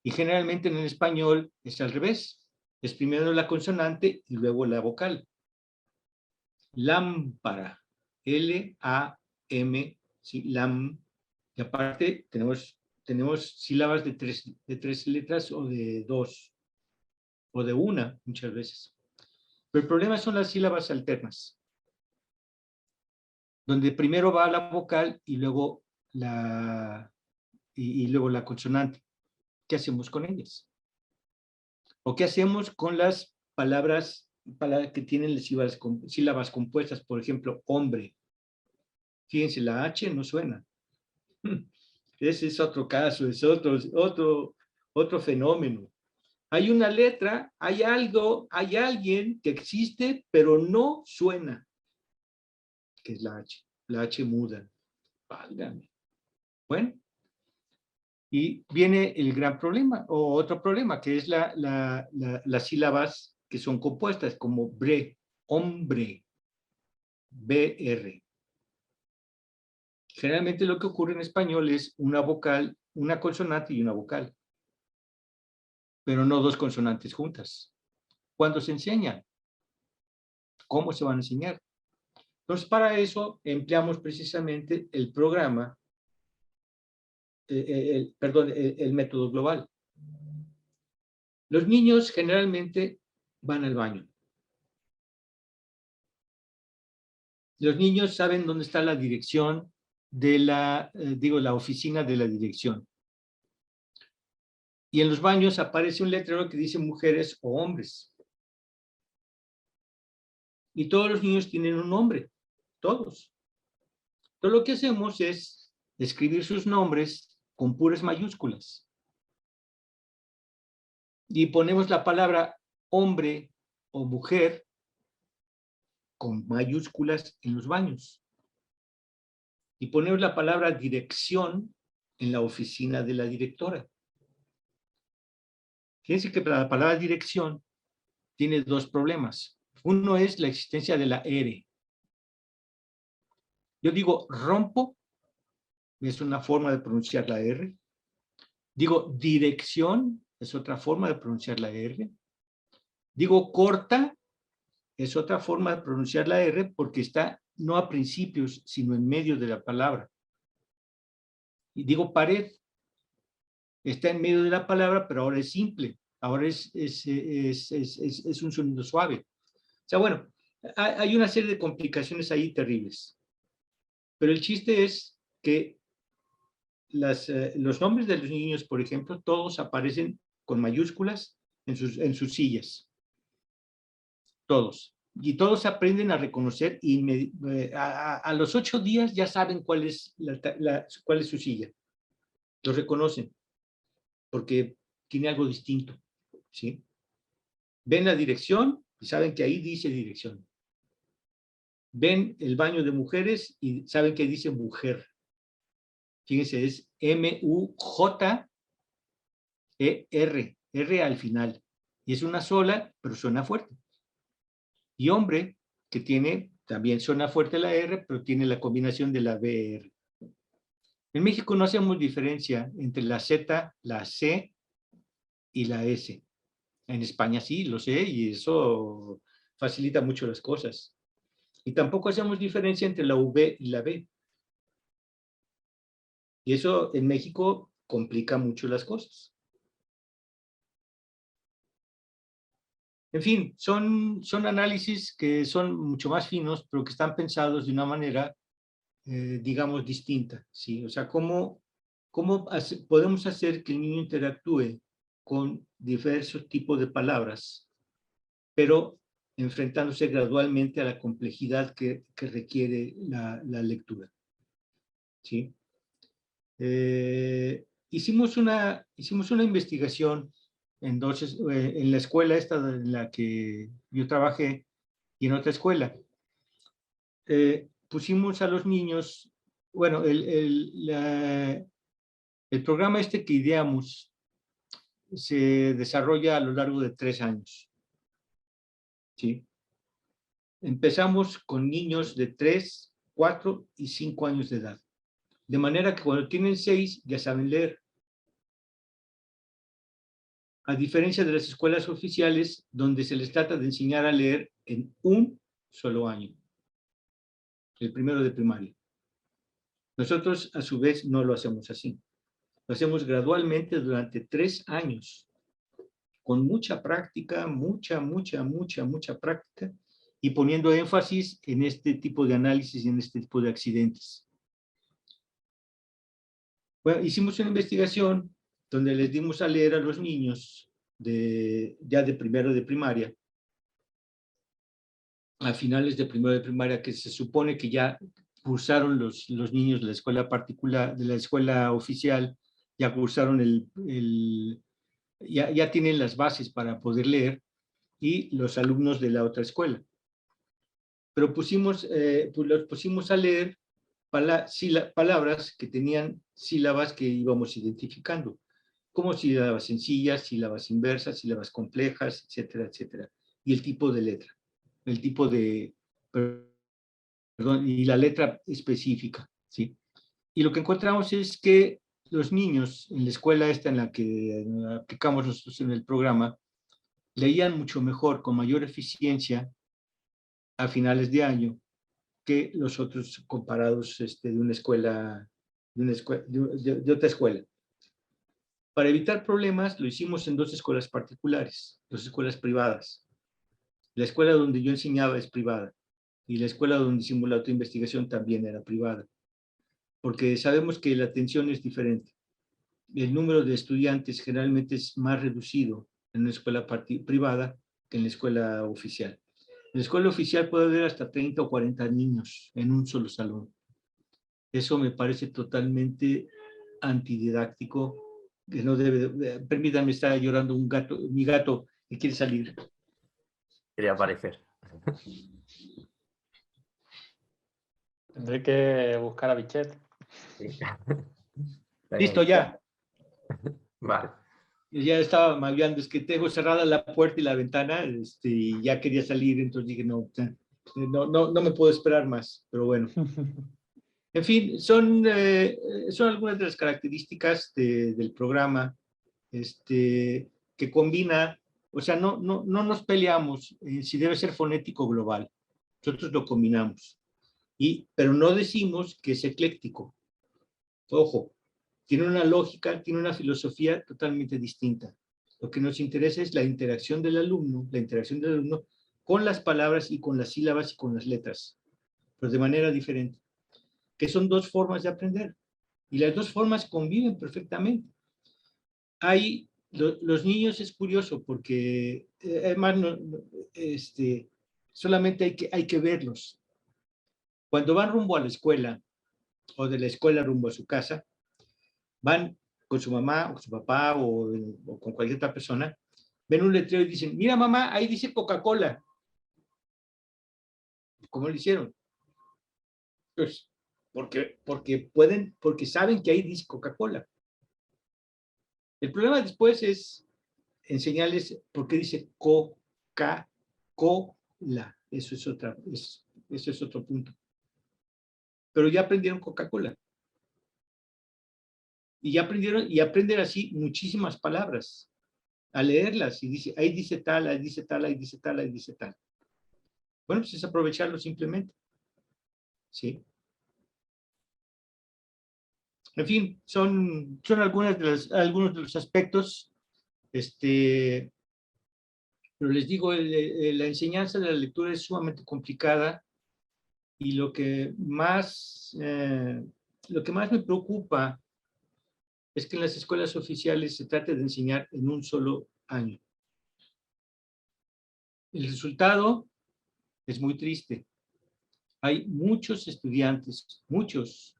Y generalmente en el español es al revés. Es primero la consonante y luego la vocal. Lámpara. L-A-M, ¿sí? Lam. Y aparte tenemos sílabas de tres letras o de 2 o de 1 muchas veces. Pero el problema son las sílabas alternas, donde primero va la vocal y luego luego la consonante. ¿Qué hacemos con ellas? ¿O qué hacemos con las palabras que tienen sílabas compuestas? Por ejemplo, hombre. Fíjense, la H no suena. Ese es otro caso, es otro fenómeno. Hay una letra, hay algo, hay alguien que existe, pero no suena, que es la H muda. Válgame. Bueno, y viene el gran problema, o otro problema, que es las sílabas que son compuestas, como bre, hombre, BR. Generalmente lo que ocurre en español es una vocal, una consonante y una vocal, pero no 2 consonantes juntas. ¿Cuándo se enseñan? ¿Cómo se van a enseñar? Entonces, para eso empleamos precisamente el programa, el método global. Los niños generalmente van al baño. Los niños saben dónde está la dirección de la oficina de la dirección. Y en los baños aparece un letrero que dice mujeres o hombres. Y todos los niños tienen un nombre, todos. Entonces lo que hacemos es escribir sus nombres con puras mayúsculas. Y ponemos la palabra hombre o mujer con mayúsculas en los baños. Y ponemos la palabra dirección en la oficina de la directora. Fíjense que la palabra dirección tiene 2 problemas. Uno es la existencia de la R. Yo digo rompo, es una forma de pronunciar la R. Digo dirección, es otra forma de pronunciar la R. Digo corta, es otra forma de pronunciar la R porque está no a principios, sino en medio de la palabra. Y digo pared, está en medio de la palabra, pero ahora es simple, ahora es un sonido suave. O sea, bueno, hay una serie de complicaciones ahí terribles. Pero el chiste es que los nombres de los niños, por ejemplo, todos aparecen con mayúsculas en sus sillas. Todos. Y todos aprenden a reconocer y a los 8 días ya saben cuál es su silla. Lo reconocen porque tiene algo distinto, ¿sí? Ven la dirección y saben que ahí dice dirección. Ven el baño de mujeres y saben que dice mujer. Fíjense, es M-U-J-E-R, R al final. Y es una sola, pero suena fuerte. Y hombre, que también suena fuerte la R, pero tiene la combinación de la BR. En México no hacemos diferencia entre la Z, la C y la S. En España sí, lo sé, y eso facilita mucho las cosas. Y tampoco hacemos diferencia entre la V y la B. Y eso en México complica mucho las cosas. En fin, son análisis que son mucho más finos, pero que están pensados de una manera, digamos, distinta, ¿sí? O sea, ¿cómo podemos hacer que el niño interactúe con diversos tipos de palabras, pero enfrentándose gradualmente a la complejidad que requiere la lectura, ¿sí? Hicimos una investigación en la escuela esta en la que yo trabajé y en otra escuela. Pusimos a los niños, bueno, el programa este que ideamos se desarrolla a lo largo de 3 años, ¿sí? Empezamos con niños de 3, 4 y 5 años de edad. De manera que cuando tienen 6 ya saben leer. A diferencia de las escuelas oficiales, donde se les trata de enseñar a leer en un solo año, el primero de primaria. Nosotros, a su vez, no lo hacemos así. Lo hacemos gradualmente durante 3 años, con mucha práctica, mucha práctica, y poniendo énfasis en este tipo de análisis y en este tipo de accidentes. Bueno, hicimos una investigación donde les dimos a leer a los niños ya de primero de primaria, a finales de primero de primaria, que se supone que ya cursaron los niños de la escuela particular, de la escuela oficial, ya cursaron ya tienen las bases para poder leer, y los alumnos de la otra escuela. Pero los pusimos a leer palabras que tenían sílabas que íbamos identificando, como sílabas sencillas, sílabas inversas, sílabas complejas, etcétera, etcétera. Y el tipo de letra, el tipo de, perdón, y la letra específica, ¿sí? Y lo que encontramos es que los niños en la escuela esta en la que aplicamos nosotros en el programa, leían mucho mejor, con mayor eficiencia, a finales de año, que los otros comparados de una escuela, de otra escuela. Para evitar problemas, lo hicimos en 2 escuelas particulares, 2 escuelas privadas. La escuela donde yo enseñaba es privada, y la escuela donde hicimos la autoinvestigación también era privada, porque sabemos que la atención es diferente. El número de estudiantes generalmente es más reducido en una escuela privada que en la escuela oficial. En la escuela oficial puede haber hasta 30 o 40 niños en un solo salón. Eso me parece totalmente antididáctico, que no debe. Permítanme, está llorando mi gato que quiere salir. Quería aparecer. Tendré que buscar a Bichet. Sí. Listo, ya. Vale. Ya estaba magueando, es que tengo cerrada la puerta y la ventana, y ya quería salir, entonces dije, no me puedo esperar más, pero bueno. En fin, son algunas de las características del programa, que combina, o sea, no nos peleamos si debe ser fonético global. Nosotros lo combinamos. Pero no decimos que es ecléctico. Ojo, tiene una lógica, tiene una filosofía totalmente distinta. Lo que nos interesa es la interacción del alumno con las palabras y con las sílabas y con las letras, pero de manera diferente, que son dos formas de aprender. Y las dos formas conviven perfectamente. Los niños es curioso porque, además, solamente hay que verlos. Cuando van rumbo a la escuela, o de la escuela rumbo a su casa, van con su mamá o su papá o con cualquier otra persona, ven un letrero y dicen, mira mamá, ahí dice Coca-Cola. ¿Cómo lo hicieron? Pues porque saben que ahí dice Coca-Cola. El problema después es enseñarles por qué dice Coca-Cola. Eso es otro punto. Pero ya aprendieron Coca-Cola. Y ya aprendieron, y aprenden así muchísimas palabras, a leerlas, y dice, ahí dice tal, ahí dice tal, ahí dice tal, ahí dice tal. Bueno, pues es aprovecharlo simplemente. ¿Sí? En fin, son algunos de los aspectos, pero les digo, la enseñanza de la lectura es sumamente complicada, y lo que más me preocupa es que en las escuelas oficiales se trate de enseñar en un solo año. El resultado es muy triste. Hay muchos estudiantes, muchos,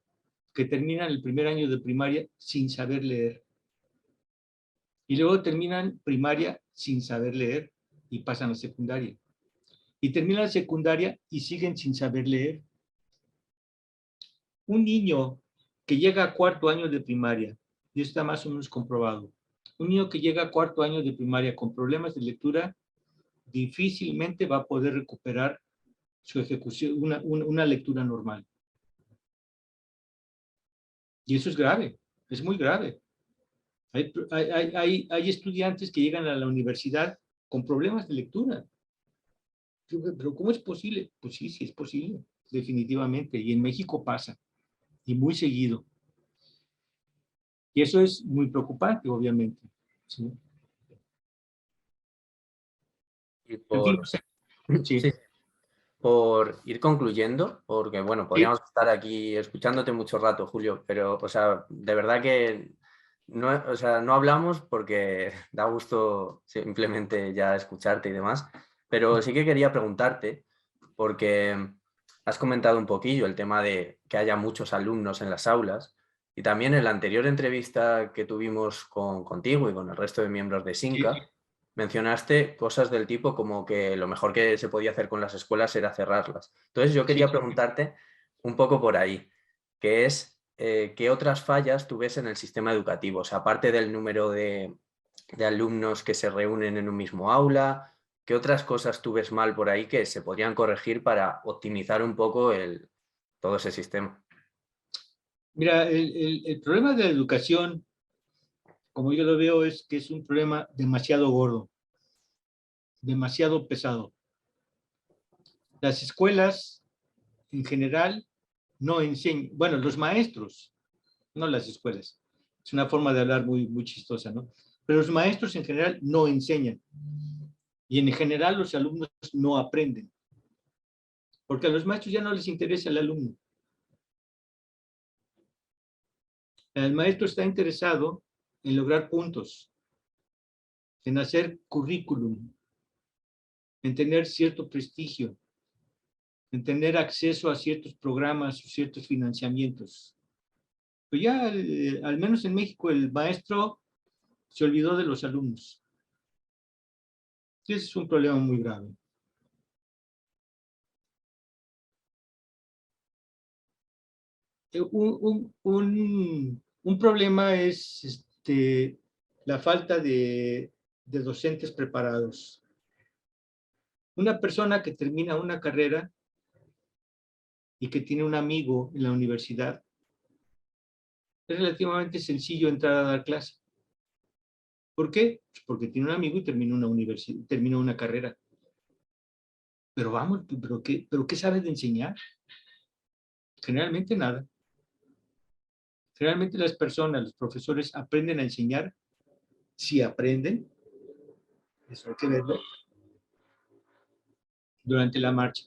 que terminan el primer año de primaria sin saber leer. Y luego terminan primaria sin saber leer y pasan a secundaria. Y terminan secundaria y siguen sin saber leer. Un niño que llega a cuarto año de primaria, y está más o menos comprobado, un niño que llega a cuarto año de primaria con problemas de lectura, difícilmente va a poder recuperar su ejecución, una lectura normal. Y eso es grave, es muy grave. Hay estudiantes que llegan a la universidad con problemas de lectura. Pero ¿cómo es posible? Pues sí, sí es posible, definitivamente. Y en México pasa, y muy seguido. Y eso es muy preocupante, obviamente. ¿Sí? Y En fin, por, sí. sí, por ir concluyendo, porque bueno, podríamos estar aquí escuchándote mucho rato, Julio, pero o sea, de verdad que no, o sea, no hablamos porque da gusto simplemente ya escucharte y demás, pero sí que quería preguntarte, porque has comentado un poquillo el tema de que haya muchos alumnos en las aulas, y también en la anterior entrevista que tuvimos contigo y con el resto de miembros de Sí. SINCA, mencionaste cosas del tipo como que lo mejor que se podía hacer con las escuelas era cerrarlas. Entonces yo quería preguntarte un poco por ahí, que es ¿qué otras fallas tú ves en el sistema educativo? O sea, aparte del número de alumnos que se reúnen en un mismo aula, ¿qué otras cosas tú ves mal por ahí que se podrían corregir para optimizar un poco todo ese sistema? Mira, el problema de la educación, como yo lo veo, es que es un problema demasiado gordo, demasiado pesado. Las escuelas, en general, no enseñan, bueno, los maestros, no las escuelas. Es una forma de hablar muy, muy chistosa, ¿no? Pero los maestros en general no enseñan. Y en general los alumnos no aprenden. Porque a los maestros ya no les interesa el alumno. El maestro está interesado en lograr puntos, en hacer currículum, en tener cierto prestigio, en tener acceso a ciertos programas o ciertos financiamientos. Pues ya, al menos en México, el maestro se olvidó de los alumnos. Y ese es un problema muy grave. Un problema es la falta de docentes preparados. Una persona que termina una carrera y que tiene un amigo en la universidad, es relativamente sencillo entrar a dar clase. ¿Por qué? Pues porque tiene un amigo y termina una carrera. Pero vamos, ¿pero qué sabe de enseñar? Generalmente nada. Generalmente las personas, los profesores, aprenden a enseñar, si aprenden, eso hay que verlo, durante la marcha.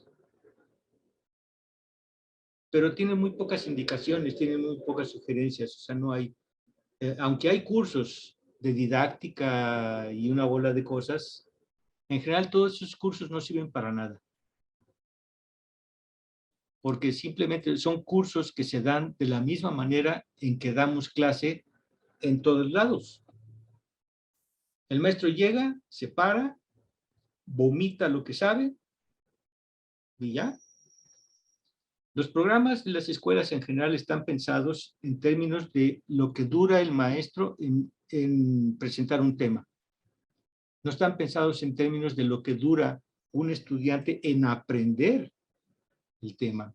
Pero tienen muy pocas indicaciones, tienen muy pocas sugerencias, o sea, no hay, aunque hay cursos de didáctica y una bola de cosas, en general todos esos cursos no sirven para nada. Porque simplemente son cursos que se dan de la misma manera en que damos clase en todos lados. El maestro llega, se para, vomita lo que sabe y ya. Los programas de las escuelas en general están pensados en términos de lo que dura el maestro en presentar un tema. No están pensados en términos de lo que dura un estudiante en aprender el tema.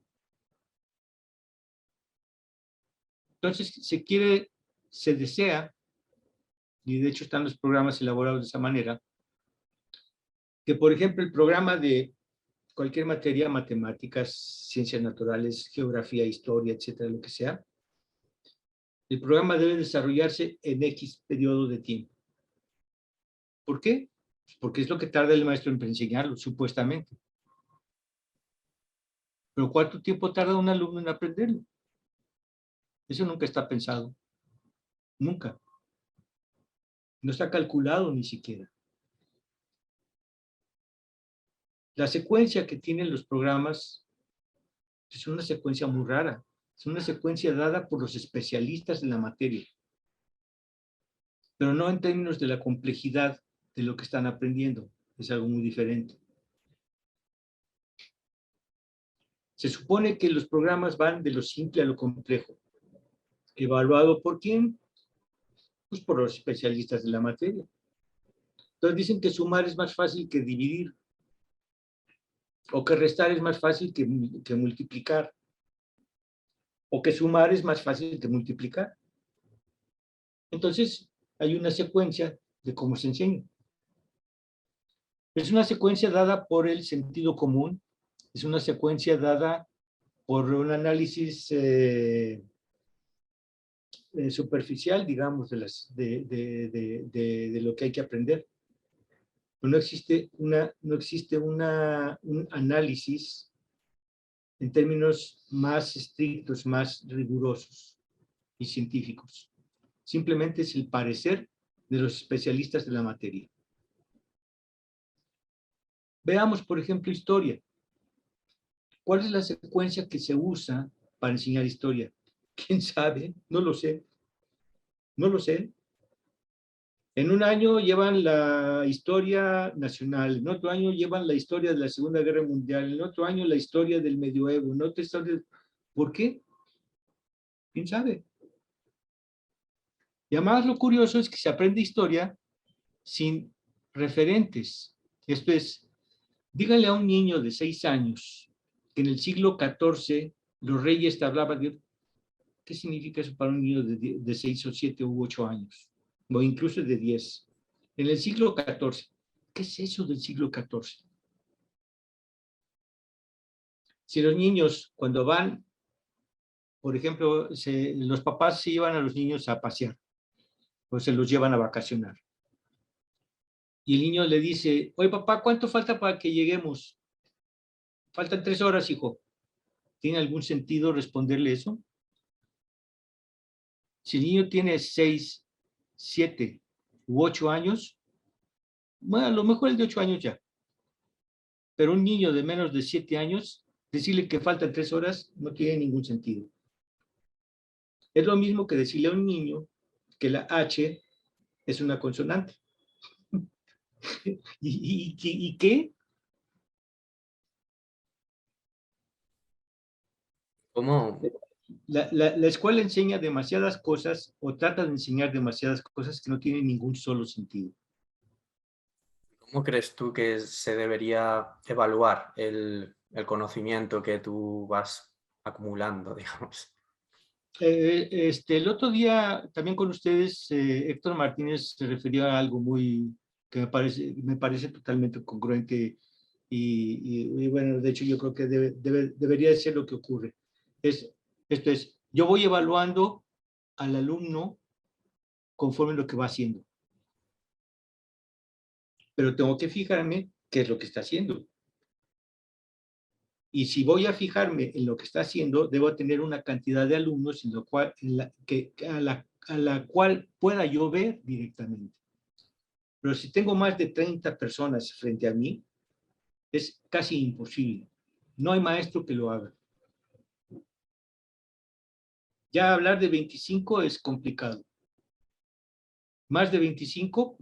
Entonces, se desea, y de hecho están los programas elaborados de esa manera, que por ejemplo el programa de cualquier materia, matemáticas, ciencias naturales, geografía, historia, etcétera, lo que sea, el programa debe desarrollarse en X periodo de tiempo. ¿Por qué? Porque es lo que tarda el maestro en enseñarlo, supuestamente. Pero ¿cuánto tiempo tarda un alumno en aprenderlo? Eso nunca está pensado. Nunca. No está calculado ni siquiera. La secuencia que tienen los programas es una secuencia muy rara. Es una secuencia dada por los especialistas en la materia. Pero no en términos de la complejidad de lo que están aprendiendo. Es algo muy diferente. Se supone que los programas van de lo simple a lo complejo. ¿Evaluado por quién? Pues por los especialistas de la materia. Entonces dicen que sumar es más fácil que dividir, o que restar es más fácil que multiplicar, o que sumar es más fácil que multiplicar. Entonces hay una secuencia de cómo se enseña. Es una secuencia dada por el sentido común, es una secuencia dada por un análisis superficial, digamos, de lo que hay que aprender. No existe un análisis en términos más estrictos, más rigurosos y científicos. Simplemente es el parecer de los especialistas de la materia. Veamos, por ejemplo, historia. ¿Cuál es la secuencia que se usa para enseñar historia? ¿Quién sabe? No lo sé. No lo sé. En un año llevan la historia nacional, en otro año llevan la historia de la Segunda Guerra Mundial, en otro año la historia del medioevo, en otro historia... ¿Por qué? ¿Quién sabe? Y además lo curioso es que se aprende historia sin referentes. Esto es, díganle a un niño de 6 años que en el siglo XIV los reyes te hablaban de... ¿Qué significa eso para un niño de 6 o 7 u 8 años? O incluso de 10. En el siglo XIV. ¿Qué es eso del siglo XIV? Si los niños, cuando van, por ejemplo, los papás se llevan a los niños a pasear, o se los llevan a vacacionar. Y el niño le dice, oye papá, ¿cuánto falta para que lleguemos? Faltan 3 horas, hijo. ¿Tiene algún sentido responderle eso? Si el niño tiene 6, 7 u 8 años, bueno, a lo mejor el de 8 años ya. Pero un niño de menos de 7 años, decirle que faltan 3 horas no tiene ningún sentido. Es lo mismo que decirle a un niño que la H es una consonante. ¿Y qué? ¿Cómo? La escuela enseña demasiadas cosas o trata de enseñar demasiadas cosas que no tienen ningún solo sentido. ¿Cómo crees tú que se debería evaluar el conocimiento que tú vas acumulando, digamos? El otro día, también con ustedes, Héctor Martínez se refirió a algo que me parece totalmente congruente y bueno, de hecho yo creo que debería ser lo que ocurre. Esto es, yo voy evaluando al alumno conforme lo que va haciendo. Pero tengo que fijarme qué es lo que está haciendo. Y si voy a fijarme en lo que está haciendo, debo tener una cantidad de alumnos a la cual pueda yo ver directamente. Pero si tengo más de 30 personas frente a mí, es casi imposible. No hay maestro que lo haga. Ya hablar de 25 es complicado. Más de 25,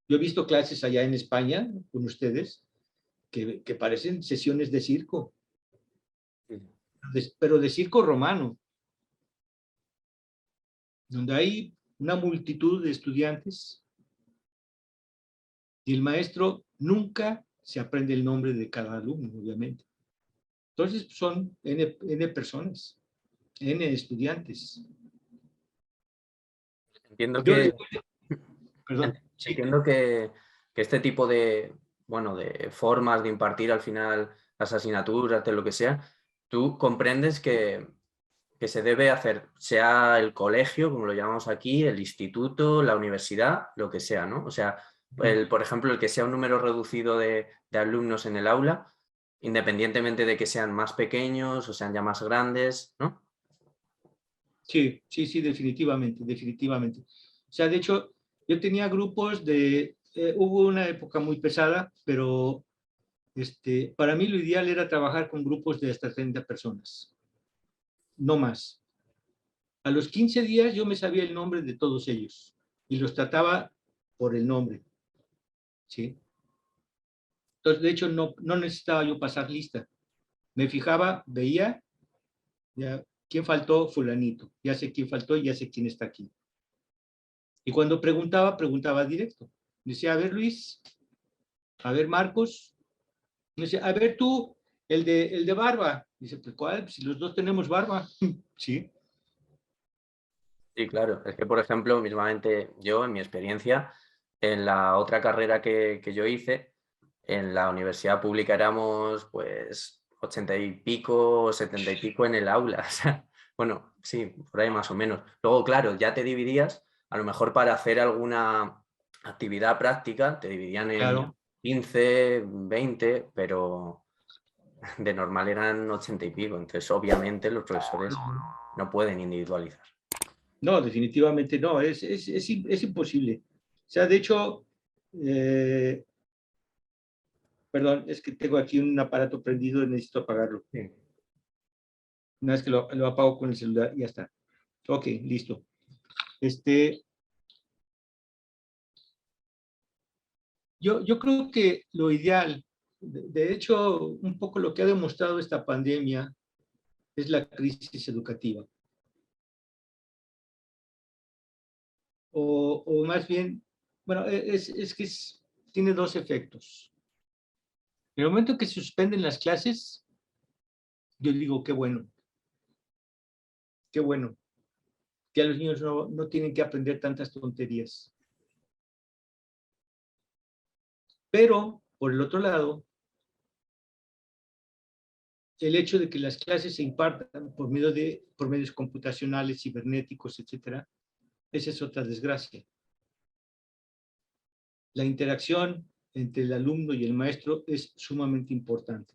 yo he visto clases allá en España con ustedes que parecen sesiones de circo, pero de circo romano, donde hay una multitud de estudiantes y el maestro nunca se aprende el nombre de cada alumno, obviamente. Entonces son N personas, N estudiantes. Entiendo Yo, que, perdón, sí. entiendo que este tipo de, bueno, de formas de impartir al final las asignaturas, de lo que sea, tú comprendes que se debe hacer, sea el colegio, como lo llamamos aquí, el instituto, la universidad, lo que sea, ¿no? O sea, por ejemplo, el que sea un número reducido de alumnos en el aula, independientemente de que sean más pequeños o sean ya más grandes, ¿no? Sí, sí, sí, definitivamente, definitivamente. O sea, de hecho, yo tenía grupos hubo una época muy pesada, pero para mí lo ideal era trabajar con grupos de hasta 30 personas, no más. A los 15 días yo me sabía el nombre de todos ellos y los trataba por el nombre, ¿sí? Entonces, de hecho, no necesitaba yo pasar lista. Me fijaba, veía, ya, quién faltó, fulanito. Ya sé quién faltó y ya sé quién está aquí. Y cuando preguntaba directo. Decía, a ver, Luis, a ver, Marcos. Dice, a ver tú, el de barba. Dice, pues, ¿cuál? Pues, si los dos tenemos barba. Sí. Sí, claro. Es que, por ejemplo, mismamente yo, en mi experiencia, en la otra carrera que yo hice, en la universidad pública éramos, pues, 80 y pico, 70 y pico en el aula. O sea, bueno, sí, por ahí más o menos. Luego, claro, ya te dividías, a lo mejor para hacer alguna actividad práctica, te dividían en Claro. 15, 20, pero de normal eran 80 y pico. Entonces, obviamente, los profesores no pueden individualizar. No, definitivamente no, es imposible. O sea, de hecho, perdón, es que tengo aquí un aparato prendido y necesito apagarlo. Sí. Una vez que lo apago con el celular, ya está. Ok, listo. Yo creo que lo ideal, de hecho, un poco lo que ha demostrado esta pandemia es la crisis educativa. O más bien, bueno, es que tiene dos efectos. En el momento que se suspenden las clases, yo digo, qué bueno, que a los niños no tienen que aprender tantas tonterías. Pero, por el otro lado, el hecho de que las clases se impartan por medios computacionales, cibernéticos, etcétera, esa es otra desgracia. La interacción entre el alumno y el maestro es sumamente importante.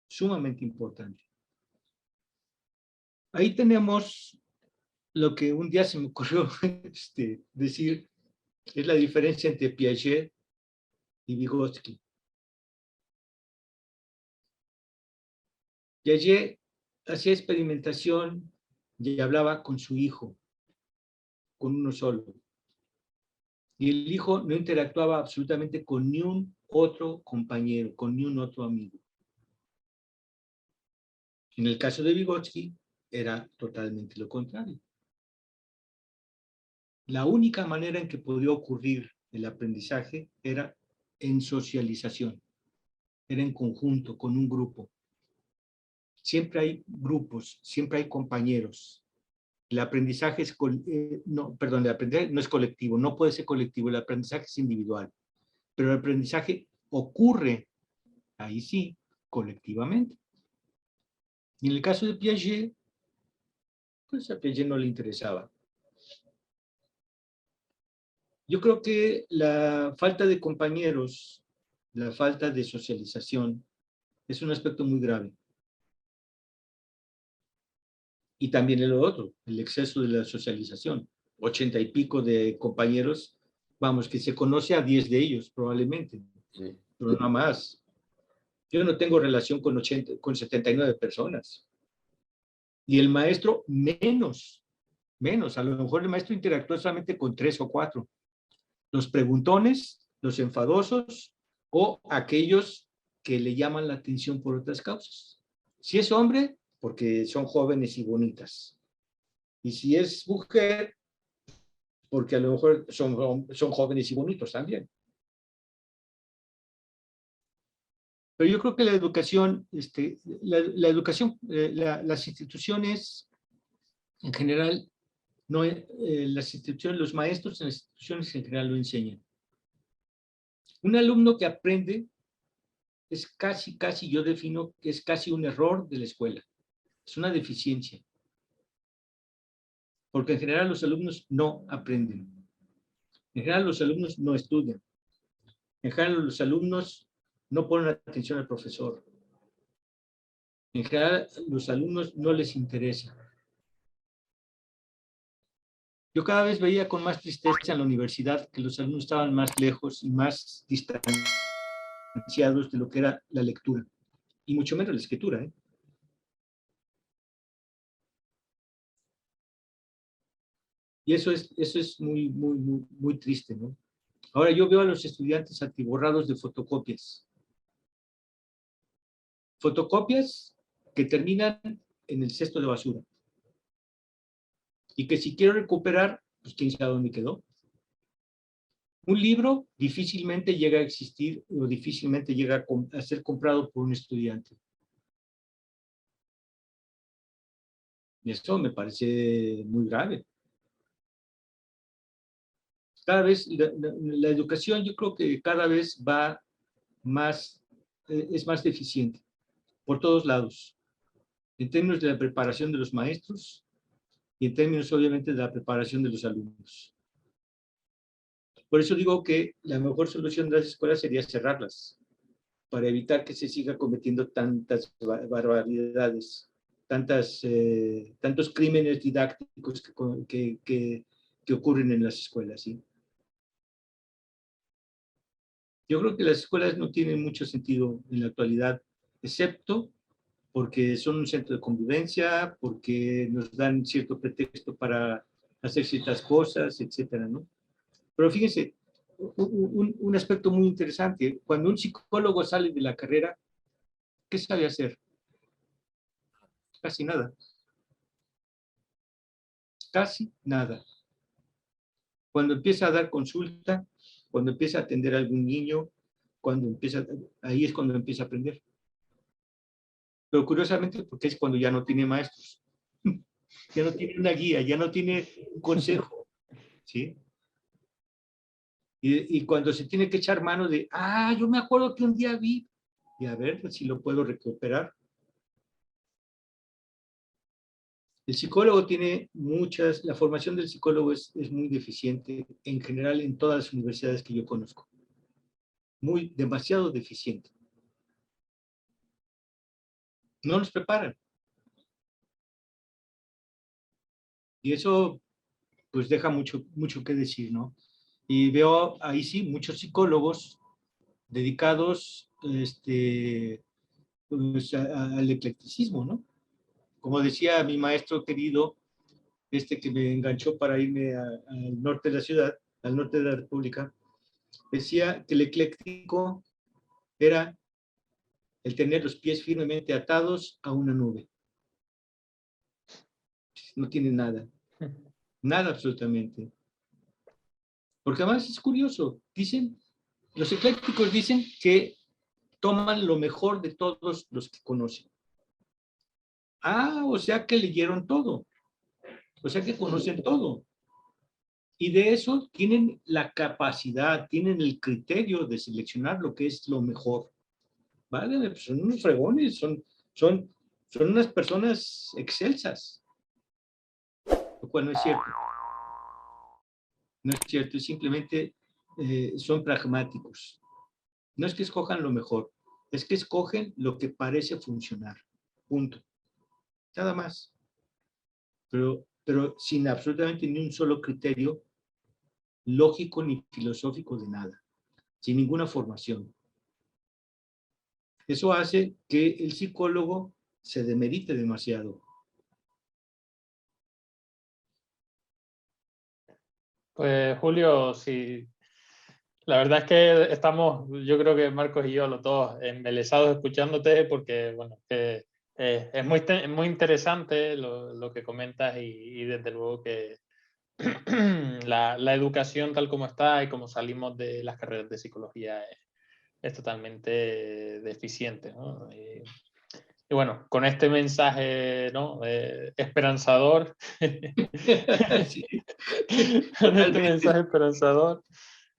Sumamente importante. Ahí tenemos lo que un día se me ocurrió decir, es la diferencia entre Piaget y Vygotsky. Piaget hacía experimentación y hablaba con su hijo, con uno solo. Y el hijo no interactuaba absolutamente con ni un otro compañero, con ni un otro amigo. En el caso de Vygotsky, era totalmente lo contrario. La única manera en que podía ocurrir el aprendizaje era en socialización, era en conjunto, con un grupo. Siempre hay grupos, siempre hay compañeros. El aprendizaje el aprendizaje no es colectivo, no puede ser colectivo, el aprendizaje es individual, pero el aprendizaje ocurre, ahí sí, colectivamente. Y en el caso de Piaget, pues a Piaget no le interesaba. Yo creo que la falta de compañeros, la falta de socialización, es un aspecto muy grave. Y también el otro, el exceso de la socialización. 80 y pico de compañeros, vamos, que se conoce a 10 de ellos probablemente, Sí. pero nada más. Yo no tengo relación con 79 personas. Y el maestro menos. A lo mejor el maestro interactúa solamente con 3 o 4. Los preguntones, los enfadosos o aquellos que le llaman la atención por otras causas. Si es hombre, porque son jóvenes y bonitas. Y si es mujer, porque a lo mejor son jóvenes y bonitos también. Pero yo creo que la educación, las instituciones en general, los maestros en las instituciones en general lo enseñan. Un alumno que aprende es casi, yo defino que es casi un error de la escuela. Es una deficiencia. Porque en general los alumnos no aprenden. En general los alumnos no estudian. En general los alumnos no ponen atención al profesor. En general los alumnos no les interesa. Yo cada vez veía con más tristeza en la universidad que los alumnos estaban más lejos y más distanciados de lo que era la lectura. Y mucho menos la escritura, ¿eh? Y eso es muy triste, ¿no? Ahora yo veo a los estudiantes atiborrados de fotocopias. Fotocopias que terminan en el cesto de basura. Y que si quiero recuperar, pues quién sabe dónde quedó. Un libro difícilmente llega a existir o difícilmente llega a ser comprado por un estudiante. Y esto me parece muy grave. Cada vez la educación yo creo que cada vez va más, es más deficiente por todos lados, en términos de la preparación de los maestros y en términos obviamente de la preparación de los alumnos. Por eso digo que la mejor solución de las escuelas sería cerrarlas, para evitar que se siga cometiendo tantas barbaridades, tantos crímenes didácticos que ocurren en las escuelas, ¿sí? Yo creo que las escuelas no tienen mucho sentido en la actualidad, excepto porque son un centro de convivencia, porque nos dan cierto pretexto para hacer ciertas cosas, etcétera, ¿no? Pero fíjense, un aspecto muy interesante, cuando un psicólogo sale de la carrera, ¿qué sabe hacer? Casi nada. Casi nada. Cuando empieza a dar consulta, cuando empieza a atender a algún niño, ahí es cuando empieza a aprender. Pero curiosamente, porque es cuando ya no tiene maestros, ya no tiene una guía, ya no tiene un consejo, ¿sí? Y cuando se tiene que echar mano de, yo me acuerdo que un día vi, y a ver si lo puedo recuperar. El psicólogo tiene la formación del psicólogo es muy deficiente en general en todas las universidades que yo conozco. Demasiado deficiente. No nos preparan. Y eso pues deja mucho que decir, ¿no? Y veo ahí sí muchos psicólogos dedicados pues, al eclecticismo, ¿no? Como decía mi maestro querido, que me enganchó para irme al norte de la ciudad, al norte de la República, decía que el ecléctico era el tener los pies firmemente atados a una nube. No tiene nada. Nada absolutamente. Porque además es curioso. Los eclécticos dicen que toman lo mejor de todos los que conocen. O sea que leyeron todo. O sea que conocen todo. Y de eso tienen la capacidad, tienen el criterio de seleccionar lo que es lo mejor. ¿Vale? Pues son unos fregones, son unas personas excelsas. cual no es cierto. No es cierto, simplemente son pragmáticos. No es que escojan lo mejor, es que escogen lo que parece funcionar. Punto. Nada más. Pero sin absolutamente ni un solo criterio lógico ni filosófico de nada. Sin ninguna formación. Eso hace que el psicólogo se demerite demasiado. Pues Julio, sí, la verdad es que estamos, yo creo que Marcos y yo, los dos, embelesados escuchándote porque, bueno, es muy interesante lo que comentas y desde luego que la educación tal como está y como salimos de las carreras de psicología es totalmente deficiente, ¿no? Y bueno, con este mensaje, ¿no? Esperanzador, Sí, con este mensaje esperanzador,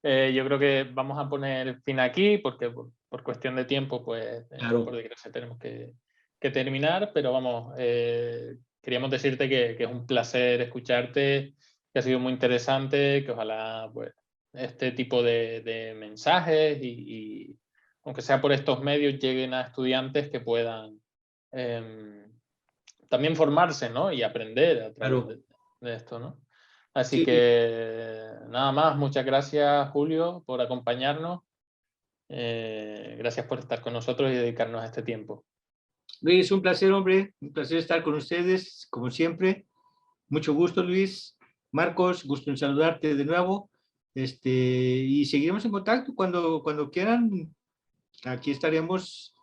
yo creo que vamos a poner fin aquí porque por cuestión de tiempo, pues, claro. por desgracia tenemos que terminar, pero vamos, queríamos decirte que es un placer escucharte, que ha sido muy interesante, que ojalá, pues, este tipo de mensajes y aunque sea por estos medios, lleguen a estudiantes que puedan también formarse, ¿no? Y aprender a través Claro. de esto, ¿no? Así Sí. que nada más, muchas gracias Julio por acompañarnos, gracias por estar con nosotros y dedicarnos a este tiempo. Luis, un placer, hombre, un placer estar con ustedes, como siempre. Mucho gusto, Luis. Marcos, gusto en saludarte de nuevo. Y seguiremos en contacto cuando quieran. Aquí estaremos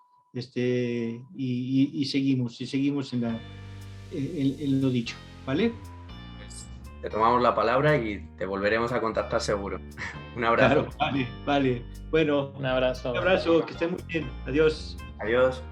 y seguimos en lo dicho, ¿vale? Te tomamos la palabra y te volveremos a contactar seguro. Un abrazo. Claro, vale. Bueno, Un abrazo. que estén muy bien. Adiós. Adiós.